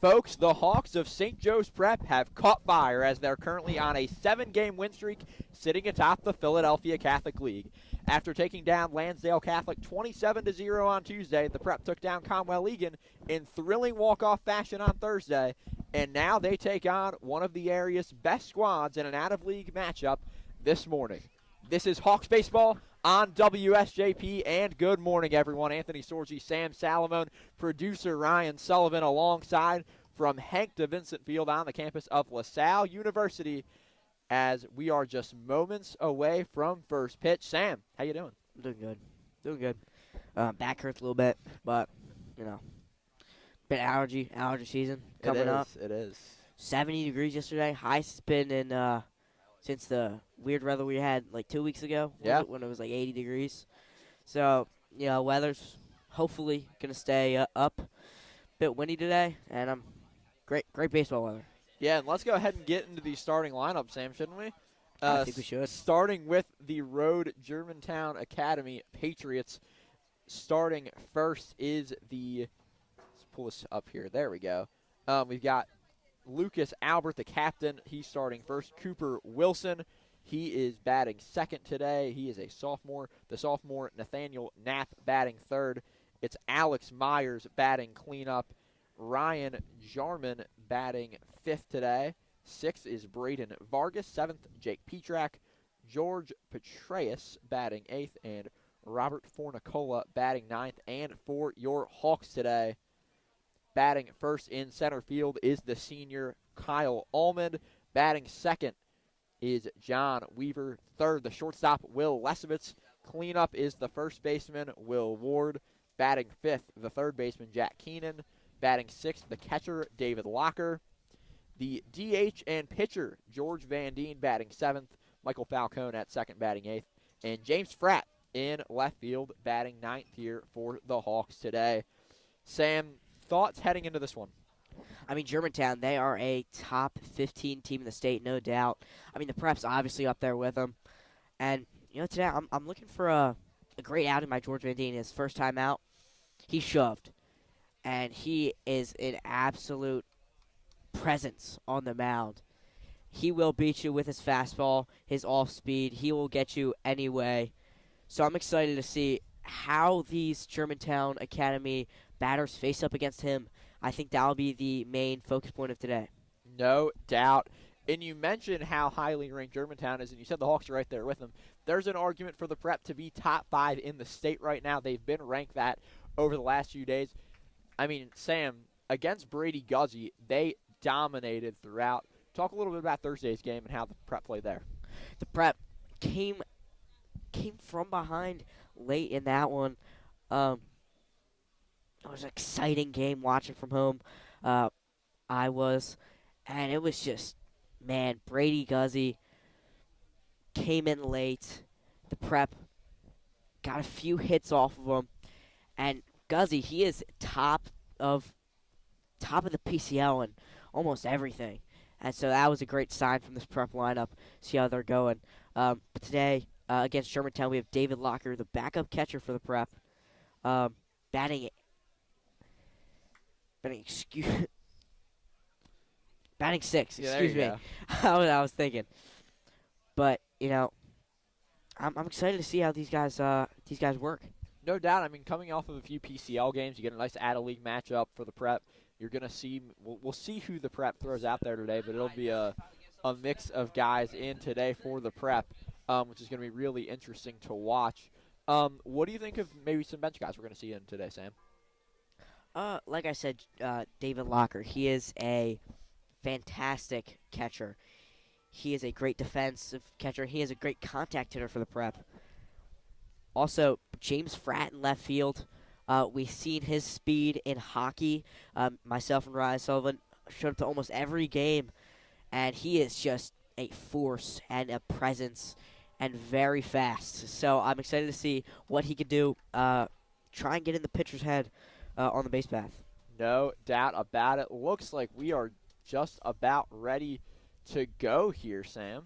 Folks, the Hawks of St. Joe's Prep have caught fire as they're currently on a 7-game win streak, sitting atop the Philadelphia Catholic League. After taking down Lansdale Catholic 27-0 on Tuesday, the Prep took down Conwell Egan in thrilling walk-off fashion on Thursday, and now they take on one of the area's best squads in an out-of-league matchup this morning. This is Hawks Baseball on WSJP, and good morning, everyone. Anthony Sorgi, Sam Salamone, producer Ryan Sullivan, alongside from Hank to Vincent Field on the campus of LaSalle University, as we are just moments away from first pitch. Sam, how you doing? Doing good. Doing good. Back hurts a little bit, but, you know, bit allergy season coming up. It is. 70 degrees yesterday. Highest been in since the weird weather we had like 2 weeks ago. When it was like 80 degrees. So, you know, weather's hopefully going to stay up. Bit windy today, and great baseball weather. Yeah, and let's go ahead and get into the starting lineup, Sam, shouldn't we? I think we should. Starting with the road Germantown Academy Patriots. Starting first is let's pull this up here. There we go. We've got Lucas Albert, the captain. He's starting first. Cooper Wilson, he is batting second today. He is a sophomore. The sophomore Nathaniel Knapp batting third. It's Alex Myers batting cleanup. Ryan Jarman batting fifth today. Sixth is Braden Vargas. Seventh, Jake Petrak. George Petraeus batting eighth. And Robert Fornicola batting ninth. And for your Hawks today, batting first in center field is the senior Kyle Almond. Batting second is John Weaver. Third, the shortstop Will Lesovitz. Cleanup is the first baseman Will Ward. Batting fifth, the third baseman Jack Keenan. Batting sixth, the catcher David Locker. The DH and pitcher George Van Deen batting seventh. Michael Falcone at second batting eighth. And James Fratt in left field batting ninth here for the Hawks today. Sam, thoughts heading into this one? I mean, Germantown, they are a top 15 team in the state, no doubt. I mean, the Prep's obviously up there with them. And, you know, today I'm looking for a great outing by George Van Deen. His first time out, he shoved. And he is an absolute presence on the mound. He will beat you with his fastball, his off speed. He will get you anyway. So I'm excited to see how these Germantown Academy batters face up against him. I think that'll be the main focus point of today. No doubt. And you mentioned how highly ranked Germantown is, and you said the Hawks are right there with them. There's an argument for the Prep to be top 5 in the state right now. They've been ranked that over the last few days. I mean, Sam, against Brady Guzzi, they dominated throughout. Talk a little bit about Thursday's game and how the Prep played there. The Prep came from behind late in that one. It was an exciting game watching from home. I was. And it was just, man, Brady Guzzi came in late. The Prep got a few hits off of him. And Guzzi, he is top of the PCL and almost everything. And so that was a great sign from this Prep lineup. See how they're going. But today, against Germantown, we have David Locker, the backup catcher for the Prep, batting six. Excuse me. I was thinking, but you know, I'm excited to see how these guys work. No doubt. I mean, coming off of a few PCL games, you get a nice out-of-league matchup for the Prep. You're gonna see. We'll see who the Prep throws out there today, but it'll be a mix of guys in today for the Prep, which is gonna be really interesting to watch. What do you think of maybe some bench guys we're gonna see in today, Sam? Like I said, David Locker, he is a fantastic catcher. He is a great defensive catcher. He is a great contact hitter for the Prep. Also, James Fratt in left field. We've seen his speed in hockey. Myself and Ryan Sullivan showed up to almost every game, and he is just a force and a presence and very fast. So I'm excited to see what he can do. Try and get in the pitcher's head on the base path. No doubt about it. Looks like we are just about ready to go here, Sam.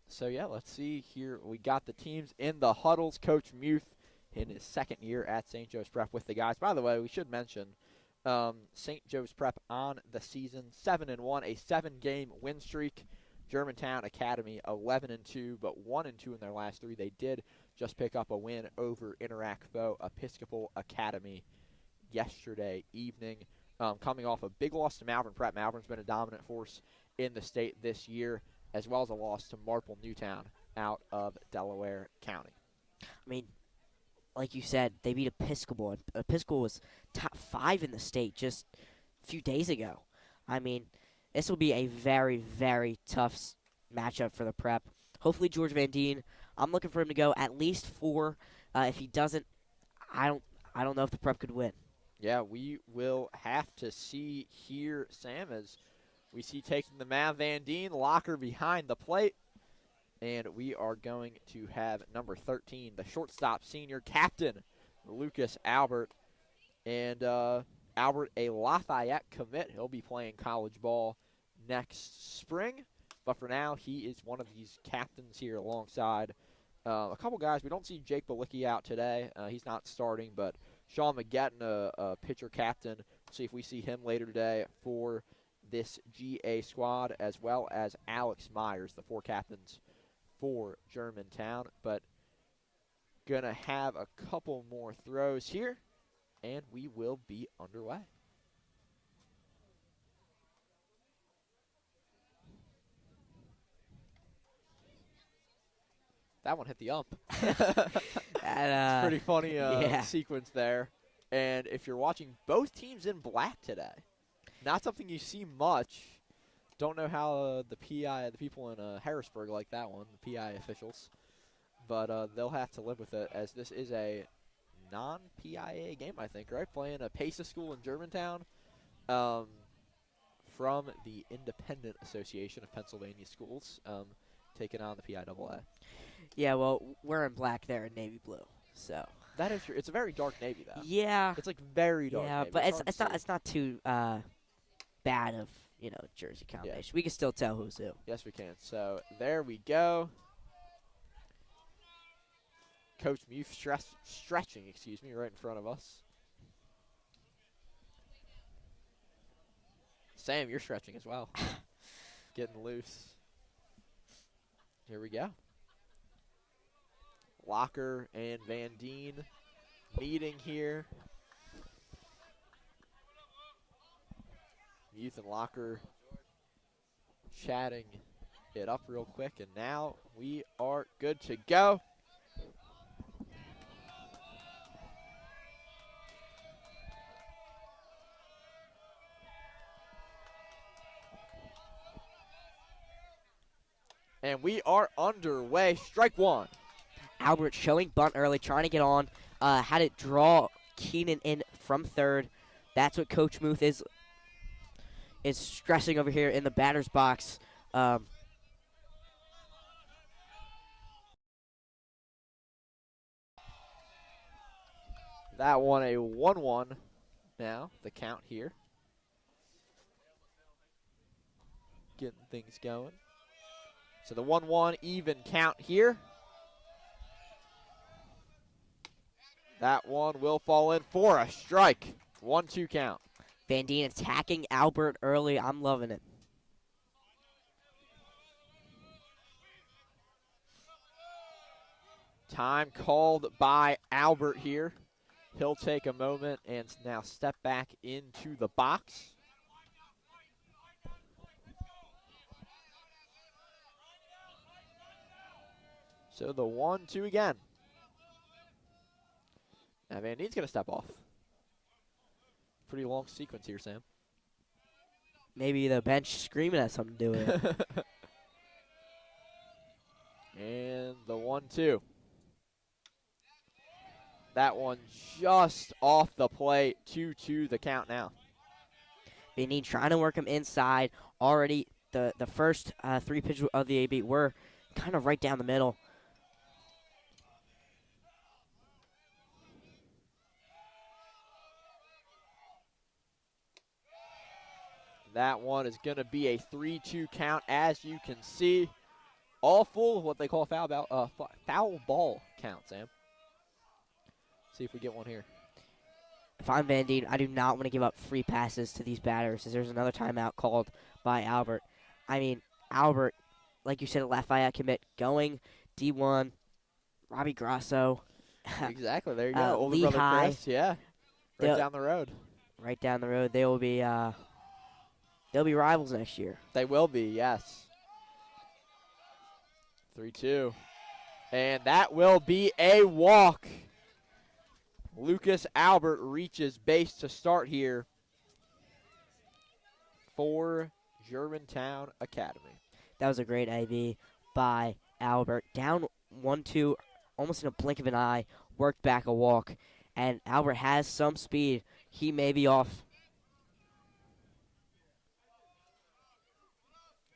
So, yeah, let's see here. We got the teams in the huddles. Coach Muth in his second year at St. Joe's Prep with the guys. By the way, we should mention St. Joe's Prep on the season, 7-1, a 7-game win streak. Germantown Academy 11-2, but 1-2 in their last 3. They did just pick up a win over Interact foe Episcopal Academy yesterday evening. Coming off a big loss to Malvern Prep. Malvern's been a dominant force in the state this year, as well as a loss to Marple Newtown out of Delaware County. I mean, like you said, they beat Episcopal. And Episcopal was top 5 in the state just a few days ago. I mean, this will be a very, very tough matchup for the Prep. Hopefully, George Van Deen, I'm looking for him to go at least 4. If he doesn't, I don't know if the Prep could win. Yeah, we will have to see here, Sam, as we see taking the Mav Van Deen, Locker behind the plate. And we are going to have number 13, the shortstop senior captain, Lucas Albert. And Albert, a Lafayette commit. He'll be playing college ball next spring. But for now, he is one of these captains here alongside a couple guys. We don't see Jake Balicki out today. He's not starting, but Sean McGetton, a pitcher captain. See if we see him later today for this GA squad, as well as Alex Myers, the 4 captains for Germantown. But gonna have a couple more throws here, and we will be underway. That one hit the ump. It's pretty funny sequence there. And if you're watching, both teams in black today. Not something you see much. Don't know how the people in Harrisburg like that one, the PI officials. But they'll have to live with it, as this is a non-PIA game, I think, right? Playing a PASA school in Germantown from the Independent Association of Pennsylvania Schools, taking on the PIAA. Yeah, well, we're in black there in navy blue, so. That is true. It's a very dark navy, though. Yeah. It's like very dark. Yeah, navy. but it's not too bad of jersey combination. Yeah. We can still tell who's who. Yes, we can. So there we go. Coach Muth stretching, right in front of us. Sam, you're stretching as well. Getting loose. Here we go. Locker and Van Deen meeting here. Muth and Locker chatting it up real quick, and now we are good to go. And we are underway. Strike one. Albert showing bunt early, trying to get on. Had it draw Keenan in from third. That's what Coach Muth is stressing over here in the batter's box. That one a 1-1 now, the count here. Getting things going. So the 1-1 even count here. That one will fall in for a strike. 1-2 count. Van Deen attacking Albert early. I'm loving it. Time called by Albert here. He'll take a moment and now step back into the box. So the 1-2 again. Now Van Deen's going to step off. Pretty long sequence here, Sam. Maybe the bench screaming at something to do with it. And the 1-2. That one just off the plate. 2-2 the count now. Van Deen trying to work him inside. Already the first 3 pitches of the AB were kind of right down the middle. That one is going to be a 3-2 count, as you can see. All full of what they call a foul ball count, Sam. See if we get one here. if I'm Van Deen, I do not want to give up free passes to these batters, as there's another timeout called by Albert. I mean, Albert, like you said, a Lafayette commit, going D1, Robbie Grasso. Exactly. There you go. Older brother Lehigh. Chris. Yeah. Right down the road. Right down the road. They will be they'll be rivals next year. They will be, yes. 3-2. And that will be a walk. Lucas Albert reaches base to start here for Germantown Academy. That was a great AB by Albert. Down 1-2, almost in a blink of an eye, worked back a walk. And Albert has some speed. He may be off.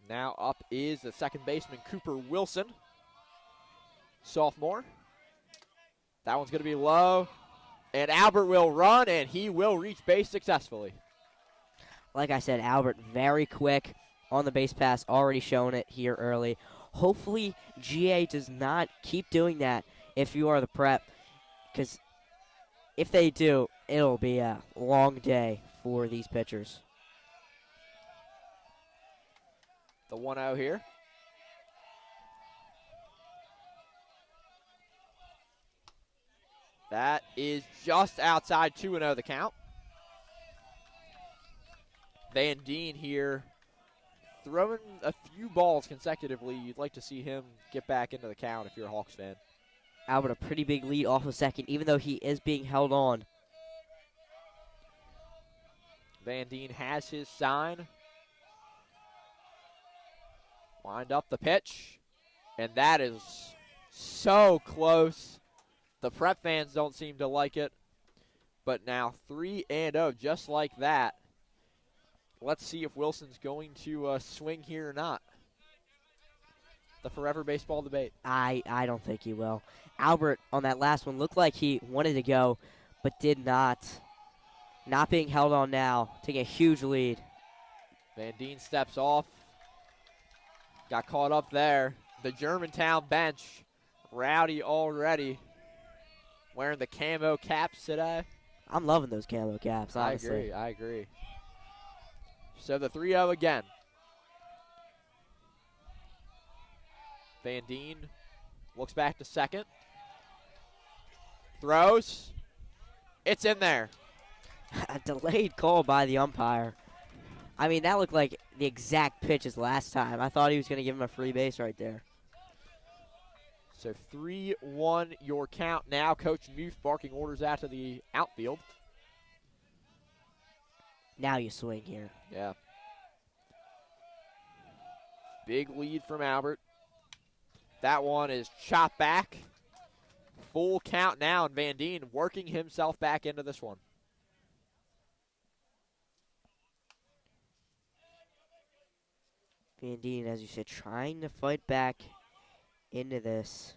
Now up is the second baseman, Cooper Wilson, sophomore. That one's going to be low. And Albert will run, and he will reach base successfully. Like I said, Albert very quick on the base pass, already shown it here early. Hopefully, GA does not keep doing that if you are the prep, because if they do, it'll be a long day for these pitchers. The 1-0 here. That is just outside 2-0 the count. Van Deen here throwing a few balls consecutively. You'd like to see him get back into the count if you're a Hawks fan. Albert, a pretty big lead off of second, even though he is being held on. Van Deen has his sign. Wind up the pitch. And that is so close. The prep fans don't seem to like it. But now 3-0, just like that. Let's see if Wilson's going to swing here or not. The forever baseball debate. I don't think he will. Albert, on that last one, looked like he wanted to go, but did not. Not being held on now, taking a huge lead. Van Deen steps off. Got caught up there. The Germantown bench, rowdy already. Wearing the camo caps today. I'm loving those camo caps, honestly. I agree. So the 3-0 again. Van Deen looks back to second. Throws. It's in there. A delayed call by the umpire. I mean, that looked like the exact pitch as last time. I thought he was going to give him a free base right there. So 3-1 your count now. Coach Muth barking orders out to the outfield. Now you swing here. Yeah. Big lead from Albert. That one is chopped back. Full count now, and Van Deen working himself back into this one. Van Deen, as you said, trying to fight back into this.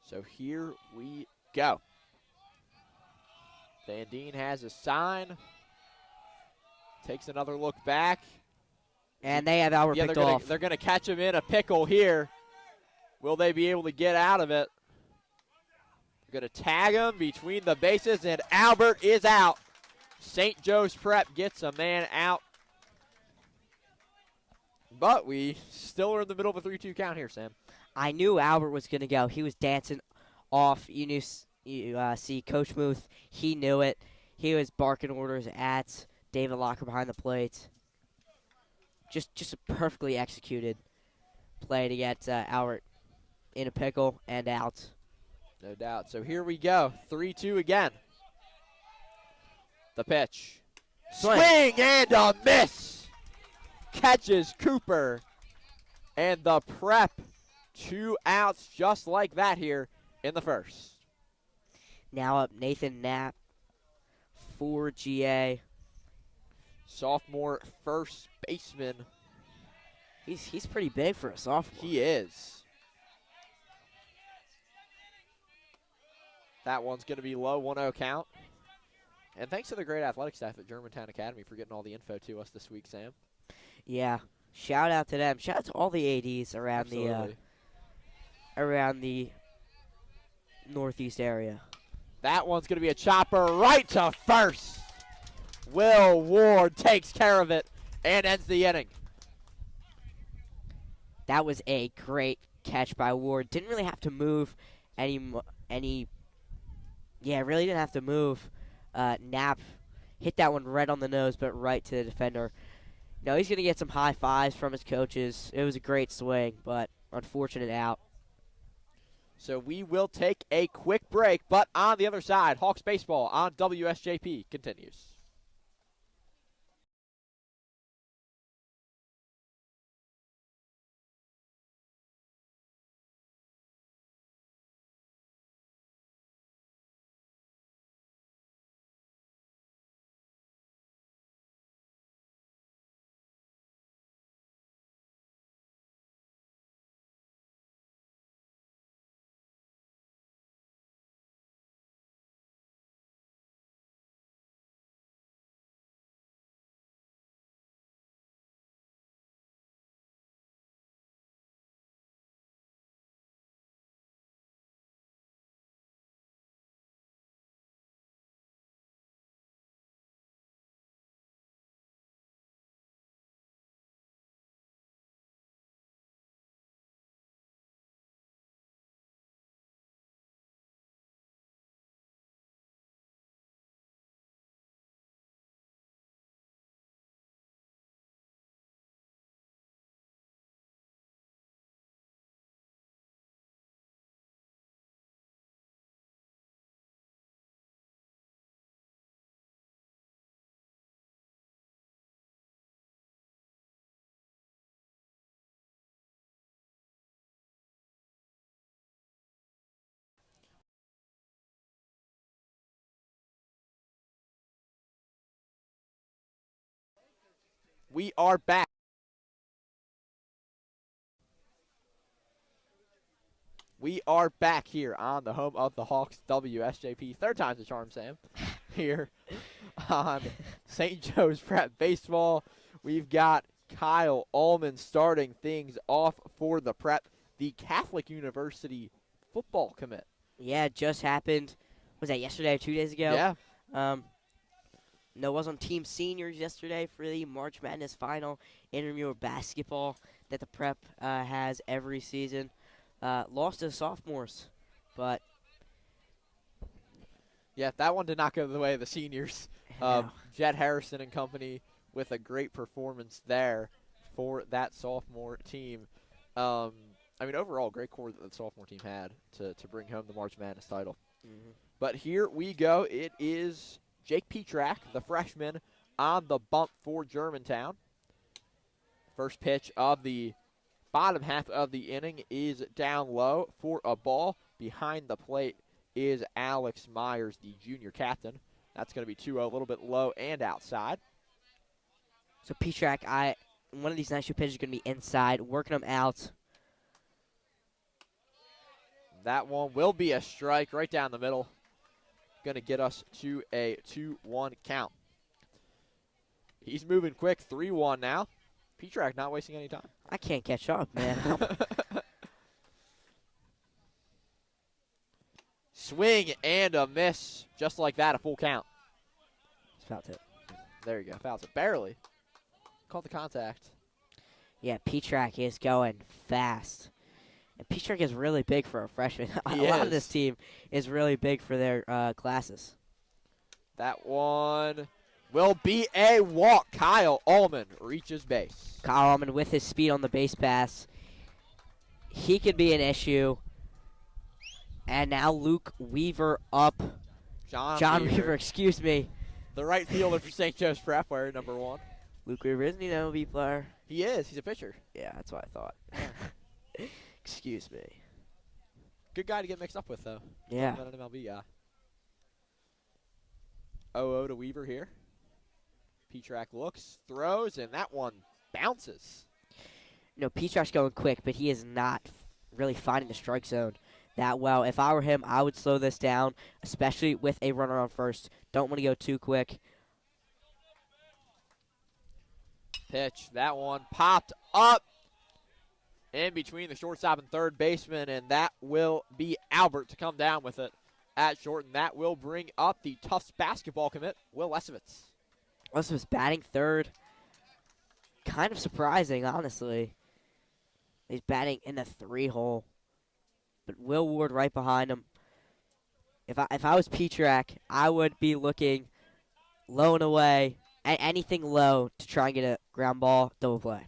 So here we go. Van Deen has a sign. Takes another look back. And they have Albert picked off. They're going to catch him in a pickle here. Will they be able to get out of it? They're going to tag him between the bases, and Albert is out. St. Joe's Prep gets a man out. But we still are in the middle of a 3-2 count here, Sam. I knew Albert was going to go. He was dancing off. You see Coach Muth. He knew it. He was barking orders at David Locker behind the plate. Just a perfectly executed play to get Albert in a pickle and out. No doubt. So here we go. 3-2 again. The pitch. Swing and a miss. Catches Cooper. And the Prep. 2 outs just like that here in the first. Now up Nathan Knapp for GA. Sophomore first baseman. He's pretty big for a sophomore. He is. That one's going to be low, 1-0 count. And thanks to the great athletic staff at Germantown Academy for getting all the info to us this week, Sam. Yeah. Shout out to them. Shout out to all the ADs Absolutely. around the Northeast area. That one's going to be a chopper right to first. Will Ward takes care of it and ends the inning. That was a great catch by Ward. Didn't really have to move really didn't have to move. Knapp hit that one right on the nose, but right to the defender. No, he's going to get some high fives from his coaches. It was a great swing, but unfortunate out. So we will take a quick break, but on the other side, Hawks baseball on WSJP continues. We are back. We are back here on the home of the Hawks, WSJP. Third time's a charm, Sam. Here on St. Joe's Prep Baseball. We've got Kyle Allman starting things off for the Prep, the Catholic University football commit. Yeah, it just happened. Was that yesterday or 2 days ago? Yeah. No, was on Team Seniors yesterday for the March Madness final intramural basketball that the Prep has every season. Lost to sophomores, but yeah, that one did not go the way of the seniors. no. Jet Harrison and company with a great performance there for that sophomore team. Overall, great core that the sophomore team had to bring home the March Madness title. Mm-hmm. But here we go. It is Jake Petrak, the freshman, on the bump for Germantown. First pitch of the bottom half of the inning is down low for a ball. Behind the plate is Alex Myers, the junior captain. That's going to be 2-0, a little bit low and outside. So Petrak, one of these next two pitches is going to be inside, working them out. That one will be a strike right down the middle. Going to get us to a 2-1 count. He's moving quick, 3-1 now. Petrak not wasting any time. I can't catch up, man. Swing and a miss. Just like that, a full count. It's about it. There you go. Fouls it. Barely. Caught the contact. Yeah, Petrak is going fast. And Petrak is really big for a freshman. A lot of this team is really big for their classes. That one will be a walk. Kyle Allman reaches base. Kyle Allman with his speed on the base pass. He could be an issue. And now Luke Weaver up. John Weaver, excuse me. The right fielder for St. Joe's Prep, wearing number 1. Luke Weaver, isn't he an MLB player? He is. He's a pitcher. Yeah, that's what I thought. Excuse me. Good guy to get mixed up with, though. Yeah. Not an MLB guy. 0-0 to Weaver here. Petrak looks, throws, and that one bounces. No, Petrak's going quick, but he is not really finding the strike zone that well. If I were him, I would slow this down, especially with a runner on first. Don't want to go too quick. Pitch. That one popped up in between the shortstop and third baseman, and that will be Albert to come down with it at short, and that will bring up the Tufts basketball commit, Will Lesovitz. Lesovitz batting third. Kind of surprising, honestly. He's batting in the 3-hole. But Will Ward right behind him. If I was Petrak, I would be looking low and away, anything low to try and get a ground ball, double play.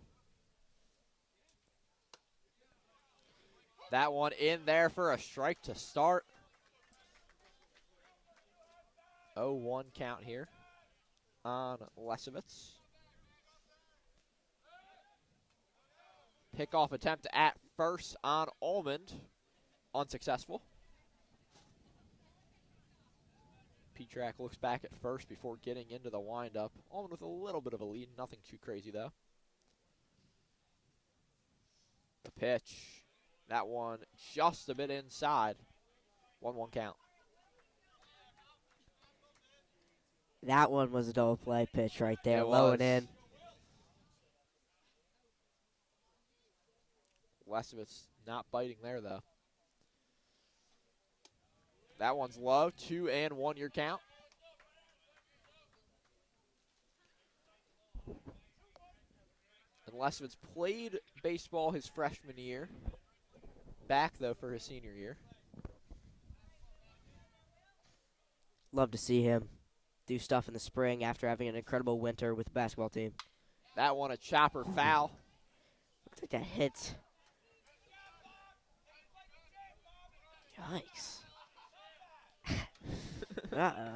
That one in there for a strike to start. 0-1 count here on Lesovitz. Pickoff attempt at first on Almond. Unsuccessful. Petrak looks back at first before getting into the windup. Almond with a little bit of a lead. Nothing too crazy, though. The pitch. That one just a bit inside. 1-1 count. That one was a double play pitch right there, It low was. and in. Lesovitz not biting there, though. That one's low. 2-1 your count. And Lesovitz played baseball his freshman year. Back, though, for his senior year. Love to see him do stuff in the spring after having an incredible winter with the basketball team. That one a chopper foul. Looks like that hits. Yikes. Uh-oh,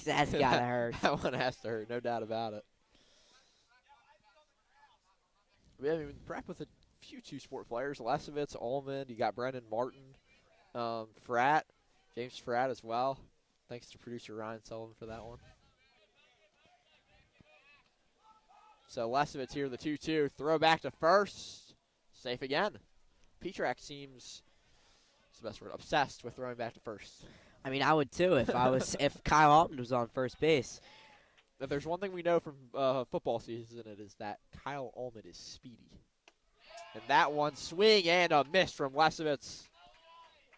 that's gotta hurt. That one has to hurt, no doubt about it. We have even prep with a few two-sport players. Lesovitz, Almond, you got Brendan Martin, Fratt, James Fratt as well. Thanks to producer Ryan Sullivan for that one. So Lesovitz here, the 2-2. Throw back to first. Safe again. Petrak seems, what's the best word, obsessed with throwing back to first. I mean, I would too if Kyle Altman was on first base. If there's one thing we know from football season, it is that Kyle Allman is speedy. And that one, swing and a miss from Lesovitz.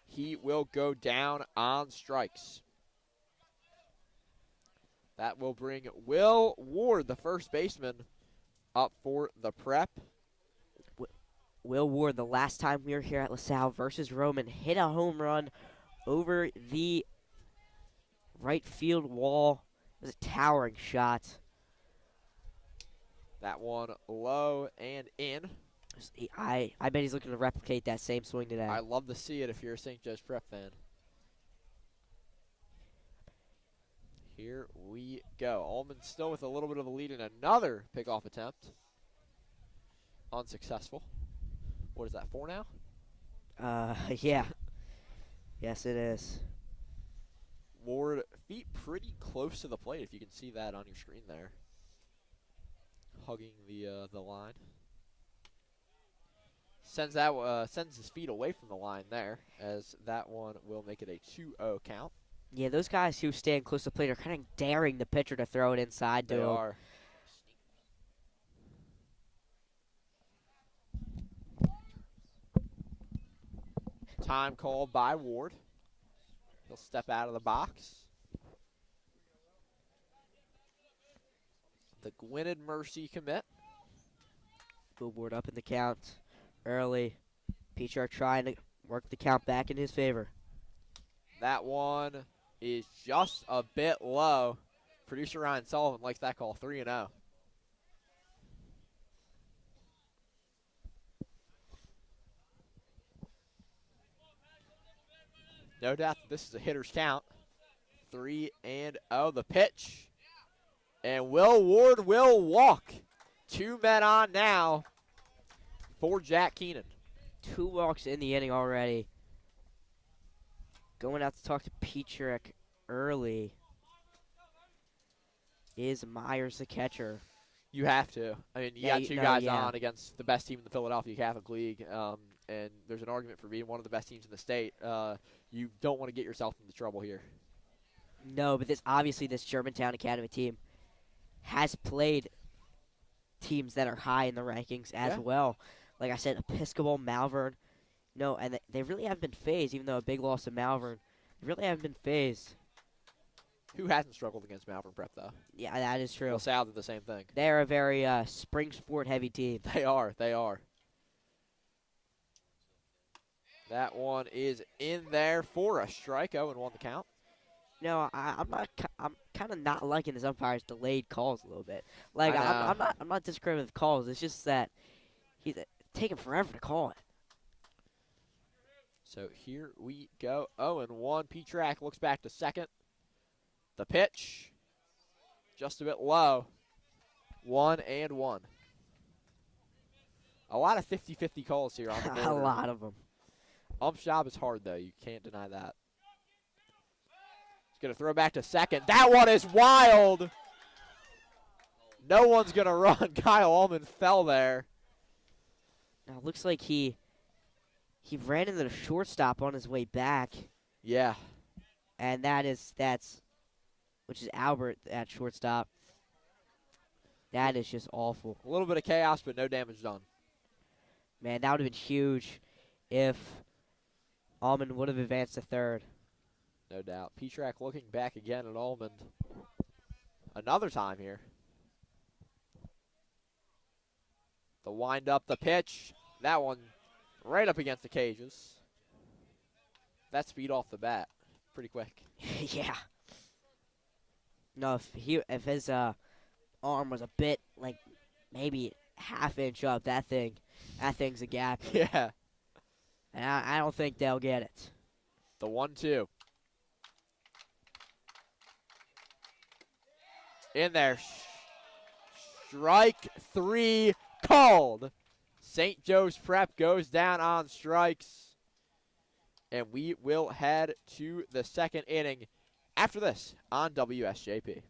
He will go down on strikes. That will bring Will Ward, the first baseman, up for the prep. Will Ward, the last time we were here at LaSalle versus Roman, hit a home run over the right field wall. It was a towering shot. That one low and in. I bet he's looking to replicate that same swing today. I love to see it if you're a St. Joe's Prep fan. Here we go. Allman still with a little bit of a lead in another pickoff attempt. Unsuccessful. What is that, 4 now? Yeah. Yes, it is. Ward, feet pretty close to the plate, if you can see that on your screen there. Hugging the line. Sends his feet away from the line there, as that one will make it a 2-0 count. Yeah, those guys who stand close to the plate are kind of daring the pitcher to throw it inside to They him. are. Time called by Ward. He'll step out of the box. The Gwynedd Mercy commit. Will Ward up in the count early. Petrak trying to work the count back in his favor. That one is just a bit low. Producer Ryan Sullivan likes that call, 3-0. No doubt that this is a hitter's count. 3-0, the pitch. And Will Ward will walk. 2 men on now for Jack Keenan. 2 walks in the inning already. Going out to talk to Petrak early. Is Myers the catcher? You have to. I mean, you got two guys on against the best team in the Philadelphia Catholic League, and there's an argument for being one of the best teams in the state. You don't want to get yourself into trouble here. No, but obviously this Germantown Academy team has played teams that are high in the rankings as Yeah. well. Like I said, Episcopal, Malvern. No, and they really haven't been phased, even though a big loss to Malvern. They really haven't been phased. Who hasn't struggled against Malvern Prep, though? Yeah, that is true. LaSalle did the same thing. They're a very spring sport heavy team. They are. They are. That one is in there for a strike. 0-1 the count. No, I'm not. I'm kind of not liking this umpire's delayed calls a little bit. Like I know. I'm not disagreeing with calls. It's just that he's taking forever to call it. So here we go. 0-1. P-Track looks back to second. The pitch. Just a bit low. 1-1. A lot of 50-50 calls here on the board. A lot of them. Ump's job is hard, though. You can't deny that. He's going to throw back to second. That one is wild. No one's going to run. Kyle Ullman fell there. Now it looks like he ran into the shortstop on his way back, Yeah. and which is Albert at shortstop. That is just awful. A little bit of chaos, but no damage done. Man, that would have been huge if Almond would have advanced to third. No doubt. P-Track looking back again at Almond. Another time here. The wind up, the pitch. That one right up against the cages. That speed off the bat. Pretty quick. Yeah. No, if his arm was a bit like maybe half inch up, that thing's a gap. Yeah. And I don't think they'll get it. The 1-2. In there. Strike 3 called. St. Joe's Prep goes down on strikes. And we will head to the second inning after this on WSJP.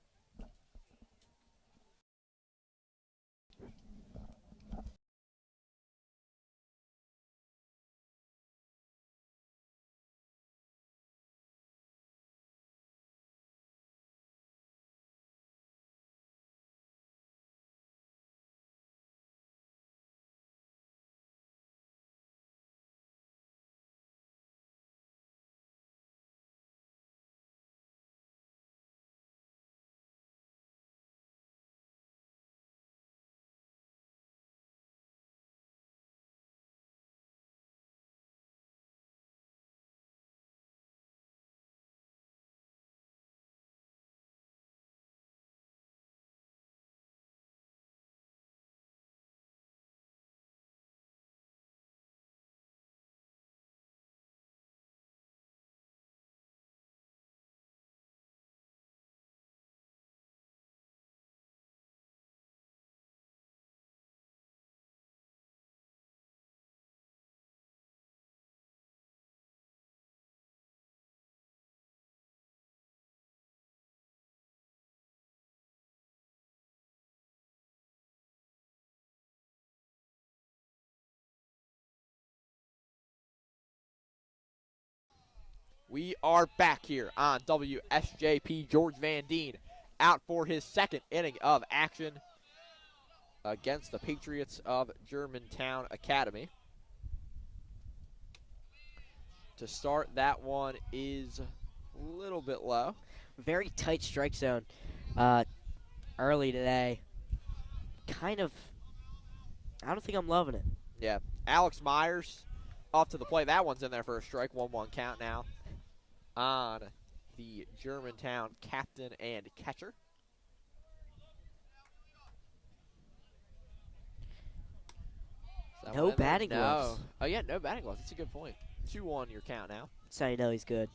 We are back here on WSJP. George Van Deen out for his second inning of action against the Patriots of Germantown Academy. To start, that one is a little bit low. Very tight strike zone early today. Kind of, I don't think I'm loving it. Yeah. Alex Myers off to the plate. That one's in there for a strike. 1-1 count now on the Germantown captain and catcher. No batting gloves. Oh, yeah, no batting gloves. That's a good point. 2-1 your count now. That's how you know he's good.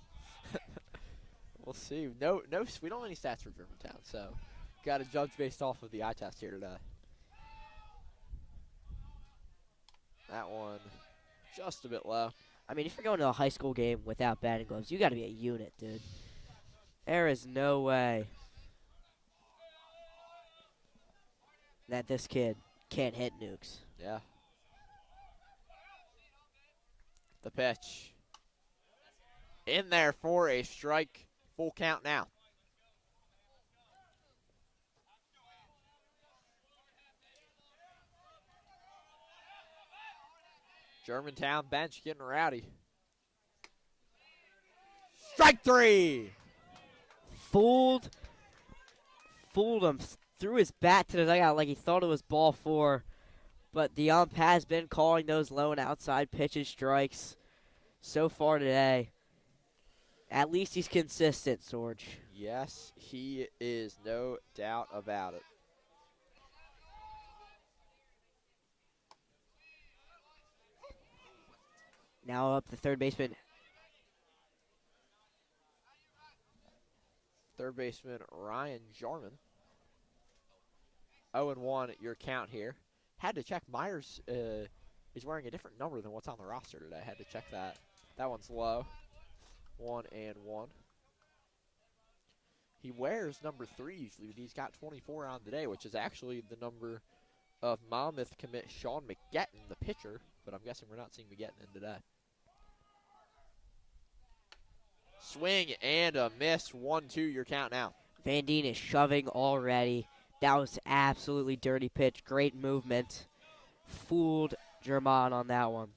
We'll see. No, we don't have any stats for Germantown, so got to judge based off of the eye test here today. That one just a bit low. I mean, if you're going to a high school game without batting gloves, you got to be a unit, dude. There is no way that this kid can't hit nukes. Yeah. The pitch. In there for a strike. Full count now. Germantown bench getting rowdy. Strike three! Fooled him. Threw his bat to the dugout like he thought it was ball 4. But the ump has been calling those low and outside pitches strikes so far today. At least he's consistent, Sorg. Yes, he is, no doubt about it. Now up the third baseman. Third baseman Ryan Jarman. 0-1 your count here. Had to check. Myers is wearing a different number than what's on the roster today. Had to check that. That one's low. 1-1. He wears number 3 usually, but he's got 24 on today, which is actually the number of Monmouth commit Sean McGetton, the pitcher. But I'm guessing we're not seeing McGetton in today. Swing and a miss. 1-2 your count now. Van Dien is shoving already. That was absolutely dirty pitch. Great movement. Fooled German on that one.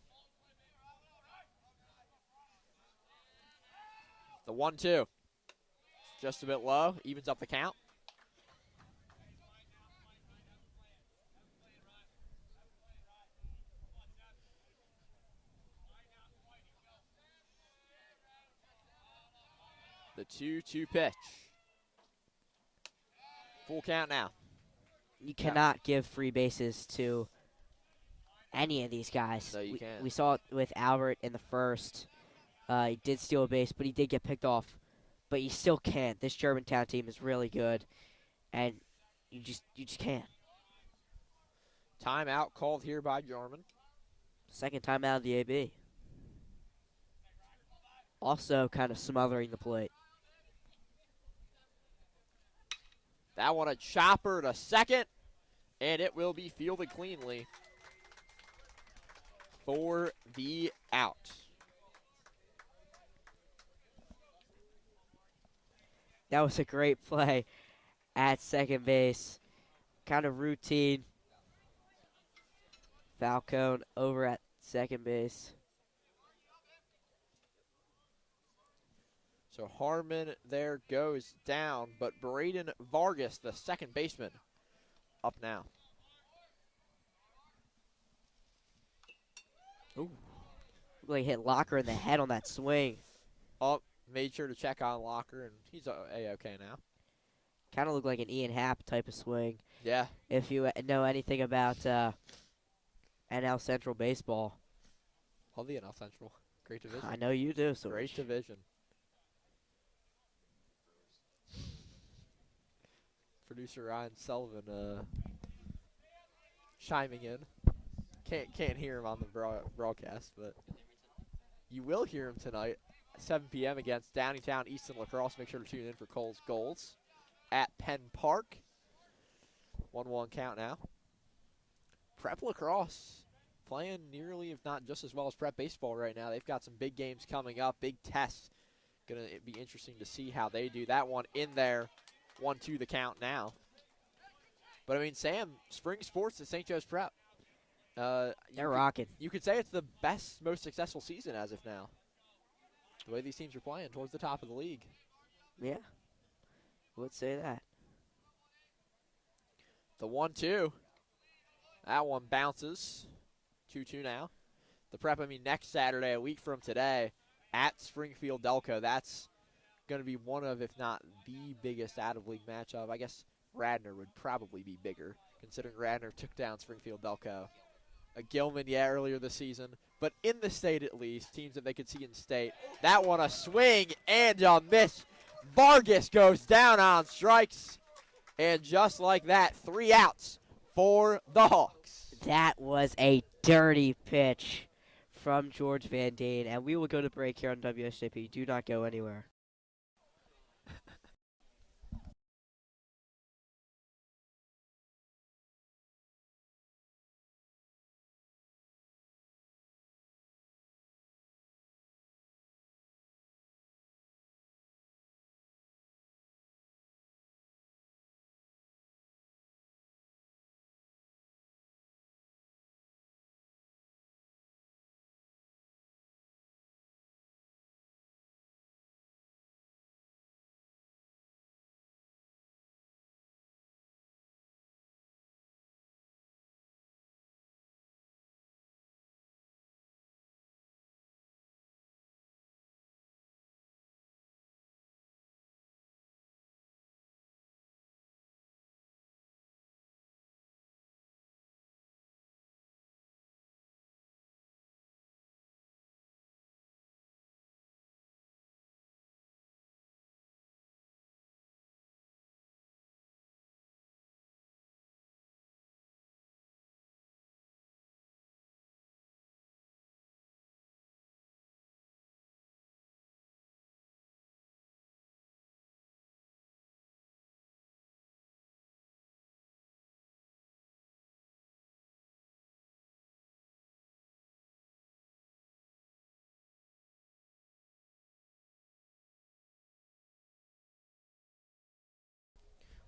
The 1-2. Just a bit low. Evens up the count. The 2-2 pitch. Full count now. You cannot give free bases to any of these guys. No, you can't. We saw it with Albert in the first. He did steal a base, but he did get picked off. But you still can't. This Germantown team is really good, and you just can't. Timeout called here by Jarman. Second time out of the AB. Also kind of smothering the plate. That one a chopper to second, and it will be fielded cleanly for the out. That was a great play at second base. Kind of routine. Falcone over at second base. So Harmon there goes down, but Braden Vargas, the second baseman, up now. Ooh. Really hit Locker in the head on that swing. Up, made sure to check on Locker, and he's A-okay now. Kind of looked like an Ian Happ type of swing. Yeah. If you know anything about NL Central baseball. Love the NL Central. Great division. I know you do. So Great division. Producer Ryan Sullivan chiming in. Can't hear him on the broadcast, but you will hear him tonight at 7 p.m. against Downingtown Easton Lacrosse. Make sure to tune in for Cole's Goals at Penn Park. 1-1 count now. Prep Lacrosse playing nearly, if not just as well as Prep Baseball right now. They've got some big games coming up, big tests. Going to be interesting to see how they do. That one in there. 1-2 the count now. But, I mean, Sam, spring sports at St. Joe's Prep. they're rocking. You could say it's the best, most successful season as of now. The way these teams are playing towards the top of the league. Yeah. Would say that. The 1-2. That one bounces. 2-2 now. The Prep, I mean, next Saturday, a week from today, at Springfield Delco. That's going to be one of, if not the biggest out-of-league matchup. I guess Radnor would probably be bigger, considering Radnor took down Springfield Delco. Gilman, yeah, earlier this season. But in the state, at least, teams that they could see in state. That one a swing and a miss. Vargas goes down on strikes. And just like that, 3 outs for the Hawks. That was a dirty pitch from George Van Dien. And we will go to break here on WSJP. Do not go anywhere.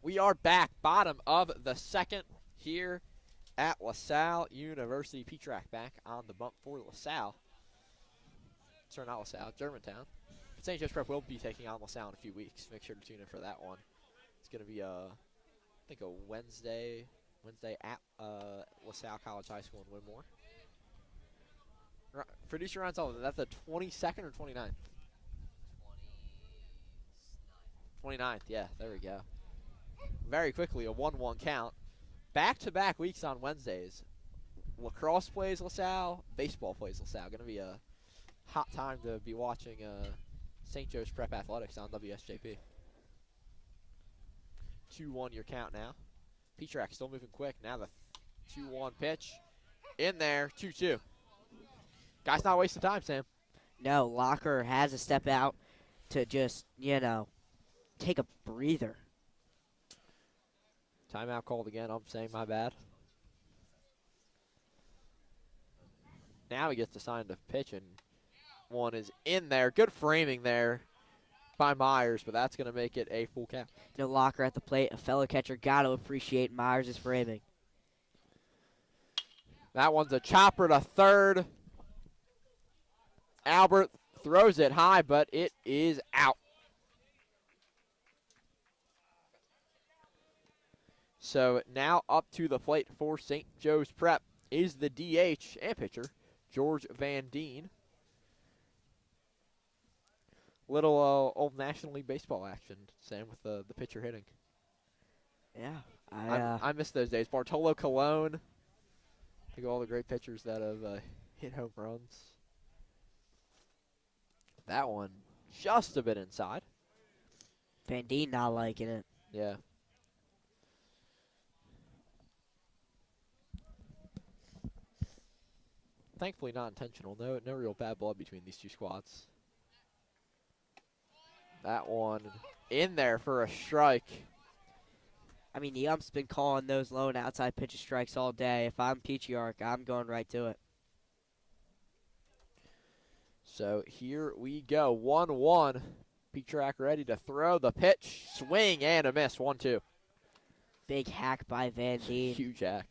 We are back, bottom of the second here at LaSalle University. Petrak back on the bump for LaSalle. Sorry, not LaSalle, Germantown. St. Joe's Prep will be taking on LaSalle in a few weeks. Make sure to tune in for that one. It's going to be, I think, a Wednesday at LaSalle College High School in Winmore. Producer Ron Sullivan, that's the 22nd or 29th? 29th, yeah, there we go. Very quickly, a 1-1 count. Back-to-back weeks on Wednesdays. Lacrosse plays LaSalle, baseball plays LaSalle. Going to be a hot time to be watching St. Joe's Prep Athletics on WSJP. 2-1 your count now. Petrak still moving quick. Now the 2-1 pitch. In there, 2-2. Guy's not wasting time, Sam. No, Locker has to step out to just, take a breather. Timeout called again. I'm saying my bad. Now he gets assigned a pitch, and one is in there. Good framing there by Myers, but that's going to make it a full count. Locker at the plate. A fellow catcher got to appreciate Myers' framing. That one's a chopper to third. Albert throws it high, but it is out. So now up to the plate for St. Joe's Prep is the DH and pitcher, George Van Deen. Little old National League Baseball action, Sam, with the pitcher hitting. Yeah. I miss those days. Bartolo Colon. Think of all the great pitchers that have hit home runs. That one just a bit inside. Van Deen not liking it. Yeah. Thankfully not intentional. No real bad blood between these two squads. That one in there for a strike. I mean, the ump's been calling those low and outside pitches strikes all day. If I'm Peachyark, I'm going right to it. So here we go. 1-1. Petrak ready to throw the pitch. Swing and a miss. 1-2. Big hack by Van Deen. Huge hack.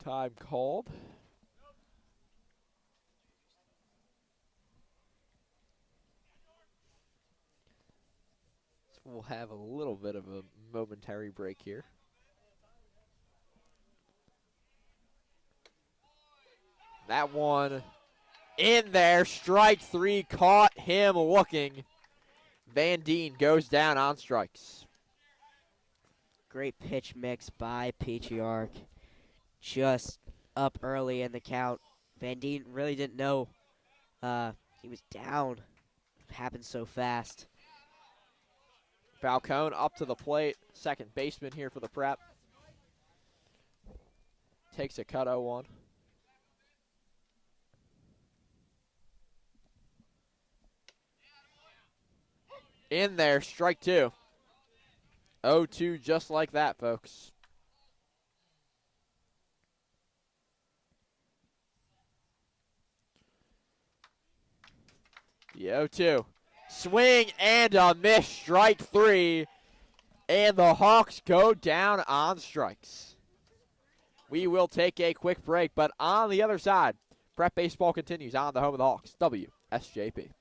Time called. So we'll have a little bit of a momentary break here. That one in there. Strike three. Caught him looking. Van Deen goes down on strikes. Great pitch mix by Peachyark. Just up early in the count. Van Deen really didn't know he was down. It happened so fast. Falcone up to the plate. Second baseman here for the Prep. Takes a cut 0-1. In there, strike two. 0-2 just like that, folks. The 0-2. Swing and a miss, strike three. And the Hawks go down on strikes. We will take a quick break, but on the other side, Prep Baseball continues on the home of the Hawks, WSJP.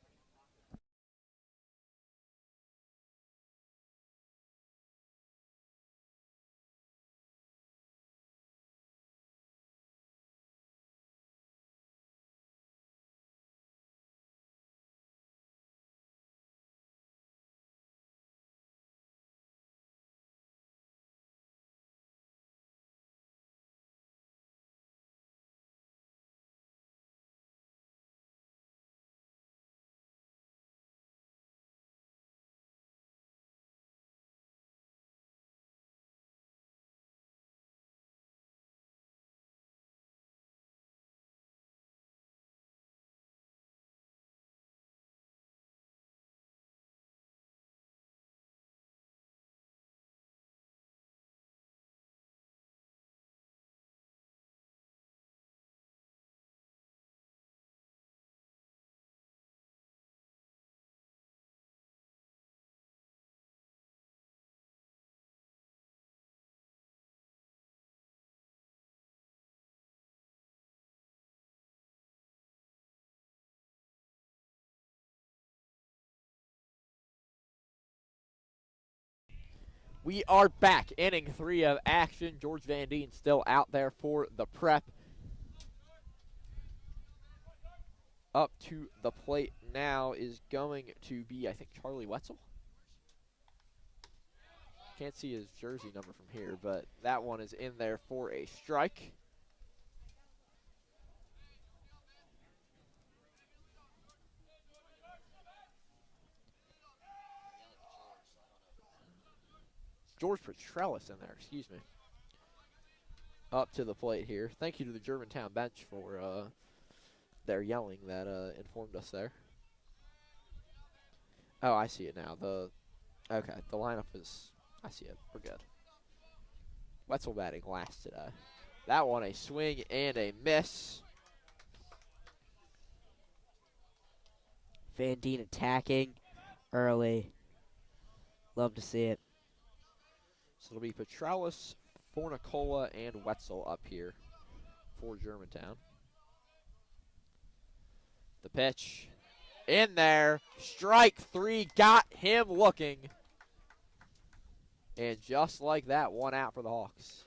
We are back. Inning 3 of action. George Van Deen still out there for the prep. Up to the plate now is going to be, I think, Charlie Wetzel. Can't see his jersey number from here, but that one is in there for a strike. George Petrellis in there, excuse me. Up to the plate here. Thank you to the Germantown bench for their yelling that informed us there. Oh, I see it now. Okay, the lineup is, I see it. We're good. Wetzel batting last today. That one a swing and a miss. Van Deen attacking early. Love to see it. So it'll be Petrellis, Fornicola, and Wetzel up here for Germantown. The pitch in there. Strike 3 got him looking. And just like that, one out for the Hawks.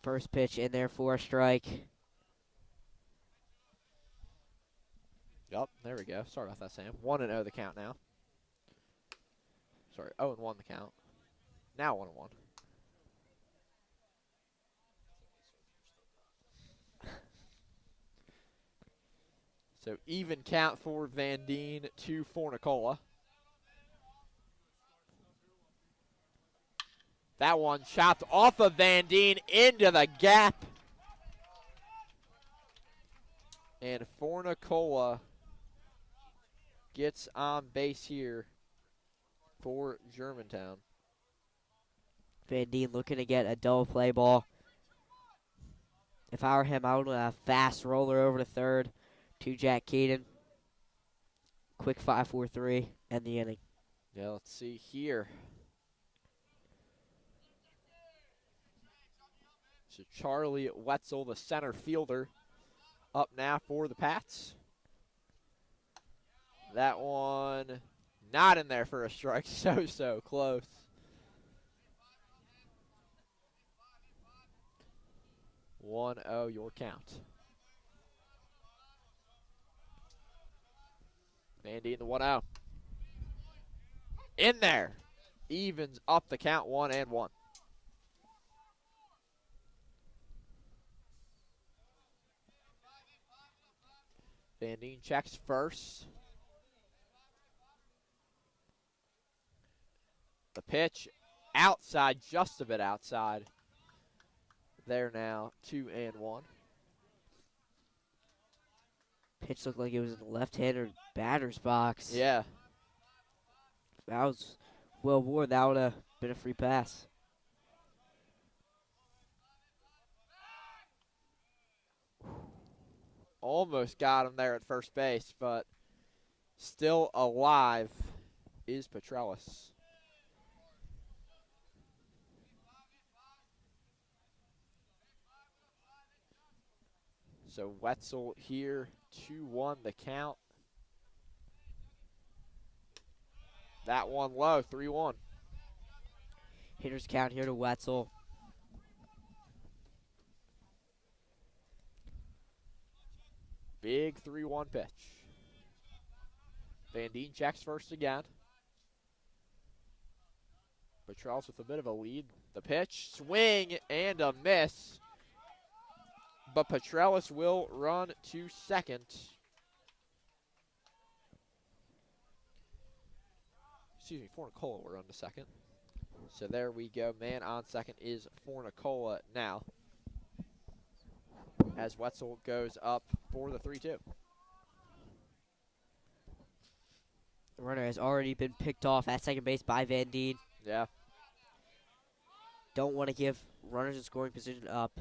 First pitch in there for a strike. Yup, there we go. Sorry about that, Sam. 1-0 the count now. Sorry, 0-1 the count. Now 1-1. So even count for Van Deen to Fornicola. That one chopped off of Van Deen into the gap. And Fornicola gets on base here for Germantown. Van Deen looking to get a double play ball. If I were him, I would want a fast roller over to third to Jack Keaton. Quick 5-4-3, end the inning. Yeah, let's see here. So Charlie Wetzel, the center fielder, up now for the Pats. That one not in there for a strike. So close. One oh your count. Van Deen the 1-0. In there. Evens up the count 1-1. Van Deen checks first. The pitch outside, just a bit outside. There now, 2-1. Pitch looked like it was in the left-hander batter's box. Yeah. If that was well worn, that would have been a free pass. Almost got him there at first base, but still alive is Petrellis. So Wetzel here, 2-1 the count. That one low, 3-1. Hitter's count here to Wetzel. Big 3-1 pitch. Van Deen checks first again. Petrellis with a bit of a lead. The pitch, swing, and a miss. But Petrellis will run to second. Excuse me, Fornicola will run to second. So there we go. Man on second is Fornicola now, as Wetzel goes up for the 3-2. The runner has already been picked off at second base by Van Deen. Yeah. Don't want to give runners in scoring position up,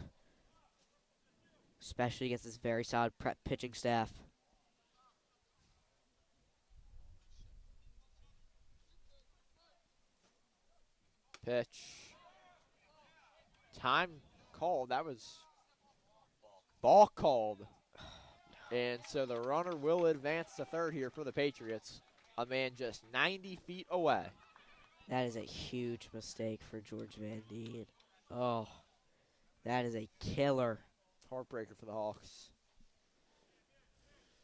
especially against this very solid prep pitching staff. Pitch. Time called. That was ball called. And so the runner will advance to third here for the Patriots. A man just 90 feet away. That is a huge mistake for George Van Deen. Oh, that is a killer. Heartbreaker for the Hawks.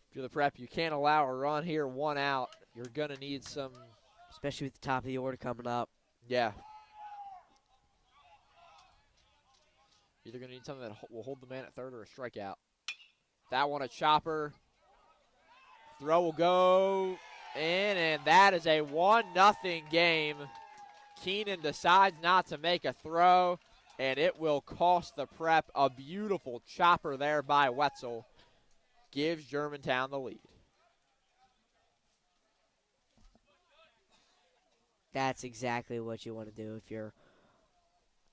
If you're the Prep, you can't allow a run here, one out. You're going to need some. Especially with the top of the order coming up. Yeah. Either going to need something that will hold the man at third or a strikeout. That one a chopper. Throw will go in, and that is a 1-0 game. Keenan decides not to make a throw, and it will cost the Prep. A beautiful chopper there by Wetzel gives Germantown the lead. That's exactly what you want to do if you're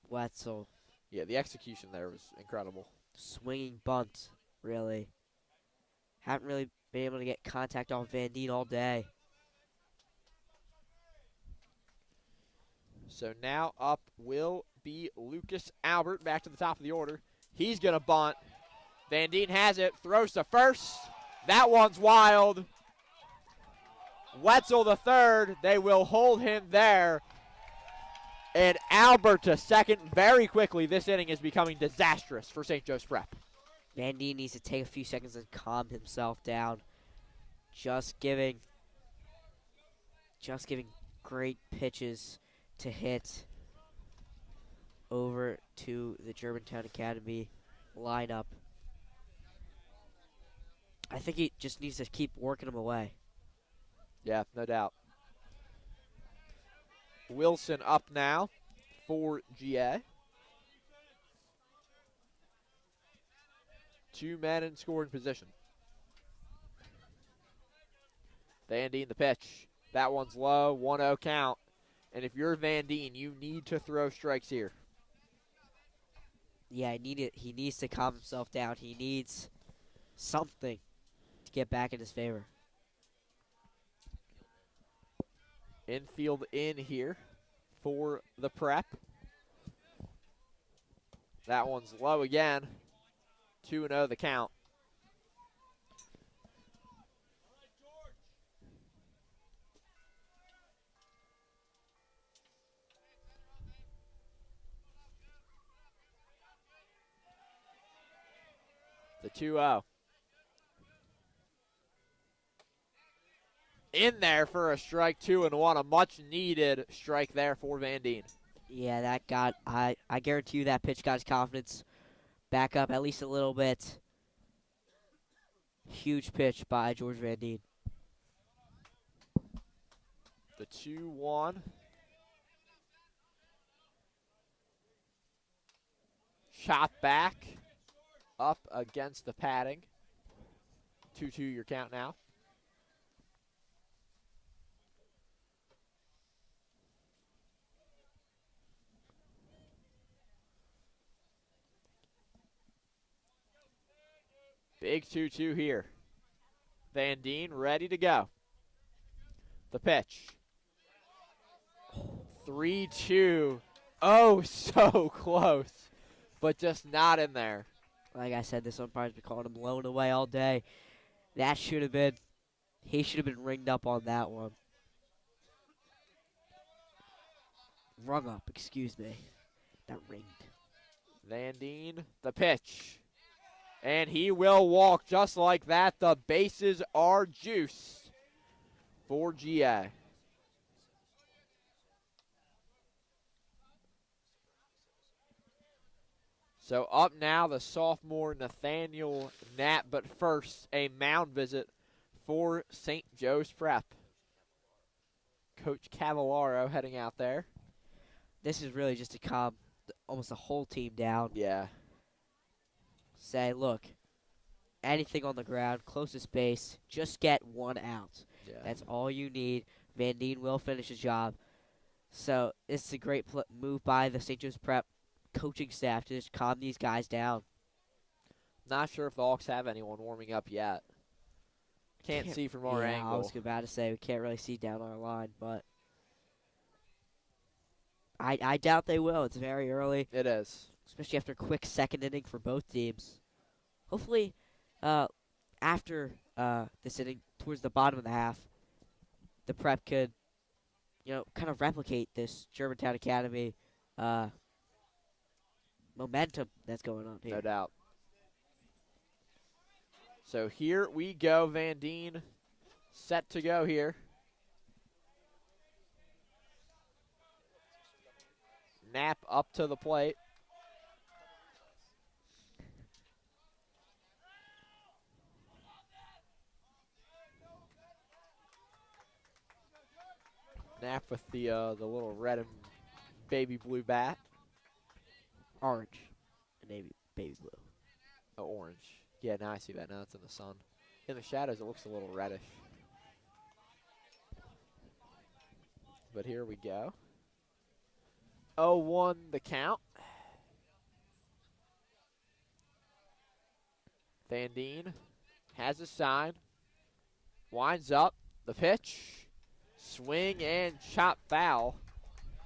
Wetzel. Yeah, the execution there was incredible. Swinging bunt, really. Haven't really been able to get contact on Van Deen all day. So now up will be Lucas Albert, back to the top of the order. He's going to bunt. Van Deen has it, throws to first. That one's wild. Wetzel the third. They will hold him there. And Albert to second very quickly. This inning is becoming disastrous for St. Joe's Prep. Van Deen needs to take a few seconds and calm himself down. Just giving great pitches to hit over to the Germantown Academy lineup. I think he just needs to keep working them away. Yeah, no doubt. Wilson up now for GA. 2 men in scoring position. Van Deen the pitch. That one's low, 1-0 count. And if you're Van Deen, you need to throw strikes here. Yeah, he needs to calm himself down. He needs something to get back in his favor. Infield in here for the Prep. That one's low again. 2-0 the count. The 2-0. In there for a strike, 2-1. A much needed strike there for Van Deen. Yeah, that got, I guarantee you that pitch got his confidence back up at least a little bit. Huge pitch by George Van Deen. The 2-1. Chop back. Up against the padding. 2-2 your count now. Big 2-2 here. Van Deen ready to go. The pitch. 3-2. Oh, so close. But just not in there. Like I said, this umpire's been calling him low and away all day. That should have been, he should have been ringed up on that one. Rung up, excuse me. Not ringed. Van Deen, the pitch. And he will walk just like that. The bases are juiced for GA. So up now, the sophomore Nathaniel Knapp, but first a mound visit for St. Joe's Prep. Coach Cavallaro heading out there. This is really just to calm almost the whole team down. Yeah. Say, look, anything on the ground, closest base, just get one out. Yeah. That's all you need. Van Deen will finish his job. So this is a great move by the St. Joe's Prep coaching staff to just calm these guys down. Not sure if the Hawks have anyone warming up yet. Can't see from our angle. I was about to say we can't really see down our line, but I doubt they will. It's very early, It is. especially after a quick second inning for both teams. Hopefully, after this inning, towards the bottom of the half, the Prep could, kind of replicate this Germantown Academy momentum that's going on here. No doubt. So here we go. Van Deen set to go here. Knapp up to the plate. Knapp with the little red and baby blue bat. Orange and baby blue. Oh, orange. Yeah, now I see that. Now it's in the sun. In the shadows, it looks a little reddish. But here we go. 0-1 the count. Van Deen has a sign. Winds up. The pitch. Swing and chop foul.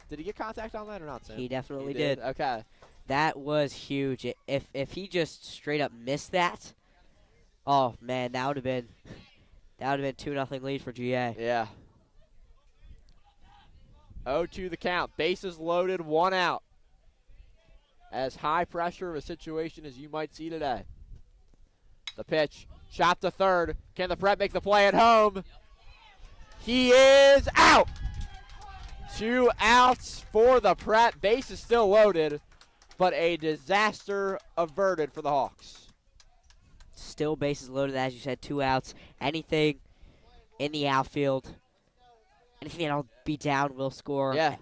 Did he get contact on that or not, Sam? He definitely He did. Okay. That was huge. If he just straight up missed that, oh man, that would have been 2-0 lead for GA. Yeah. 0-2 the count. Bases loaded, 1 out. As high pressure of a situation as you might see today. The pitch, shot to third. Can the Prep make the play at home? He is out. 2 outs for the Prep. Base is still loaded, but a disaster averted for the Hawks. Still bases loaded, as you said, 2 outs. Anything in the outfield, anything that'll be down will score. Yeah.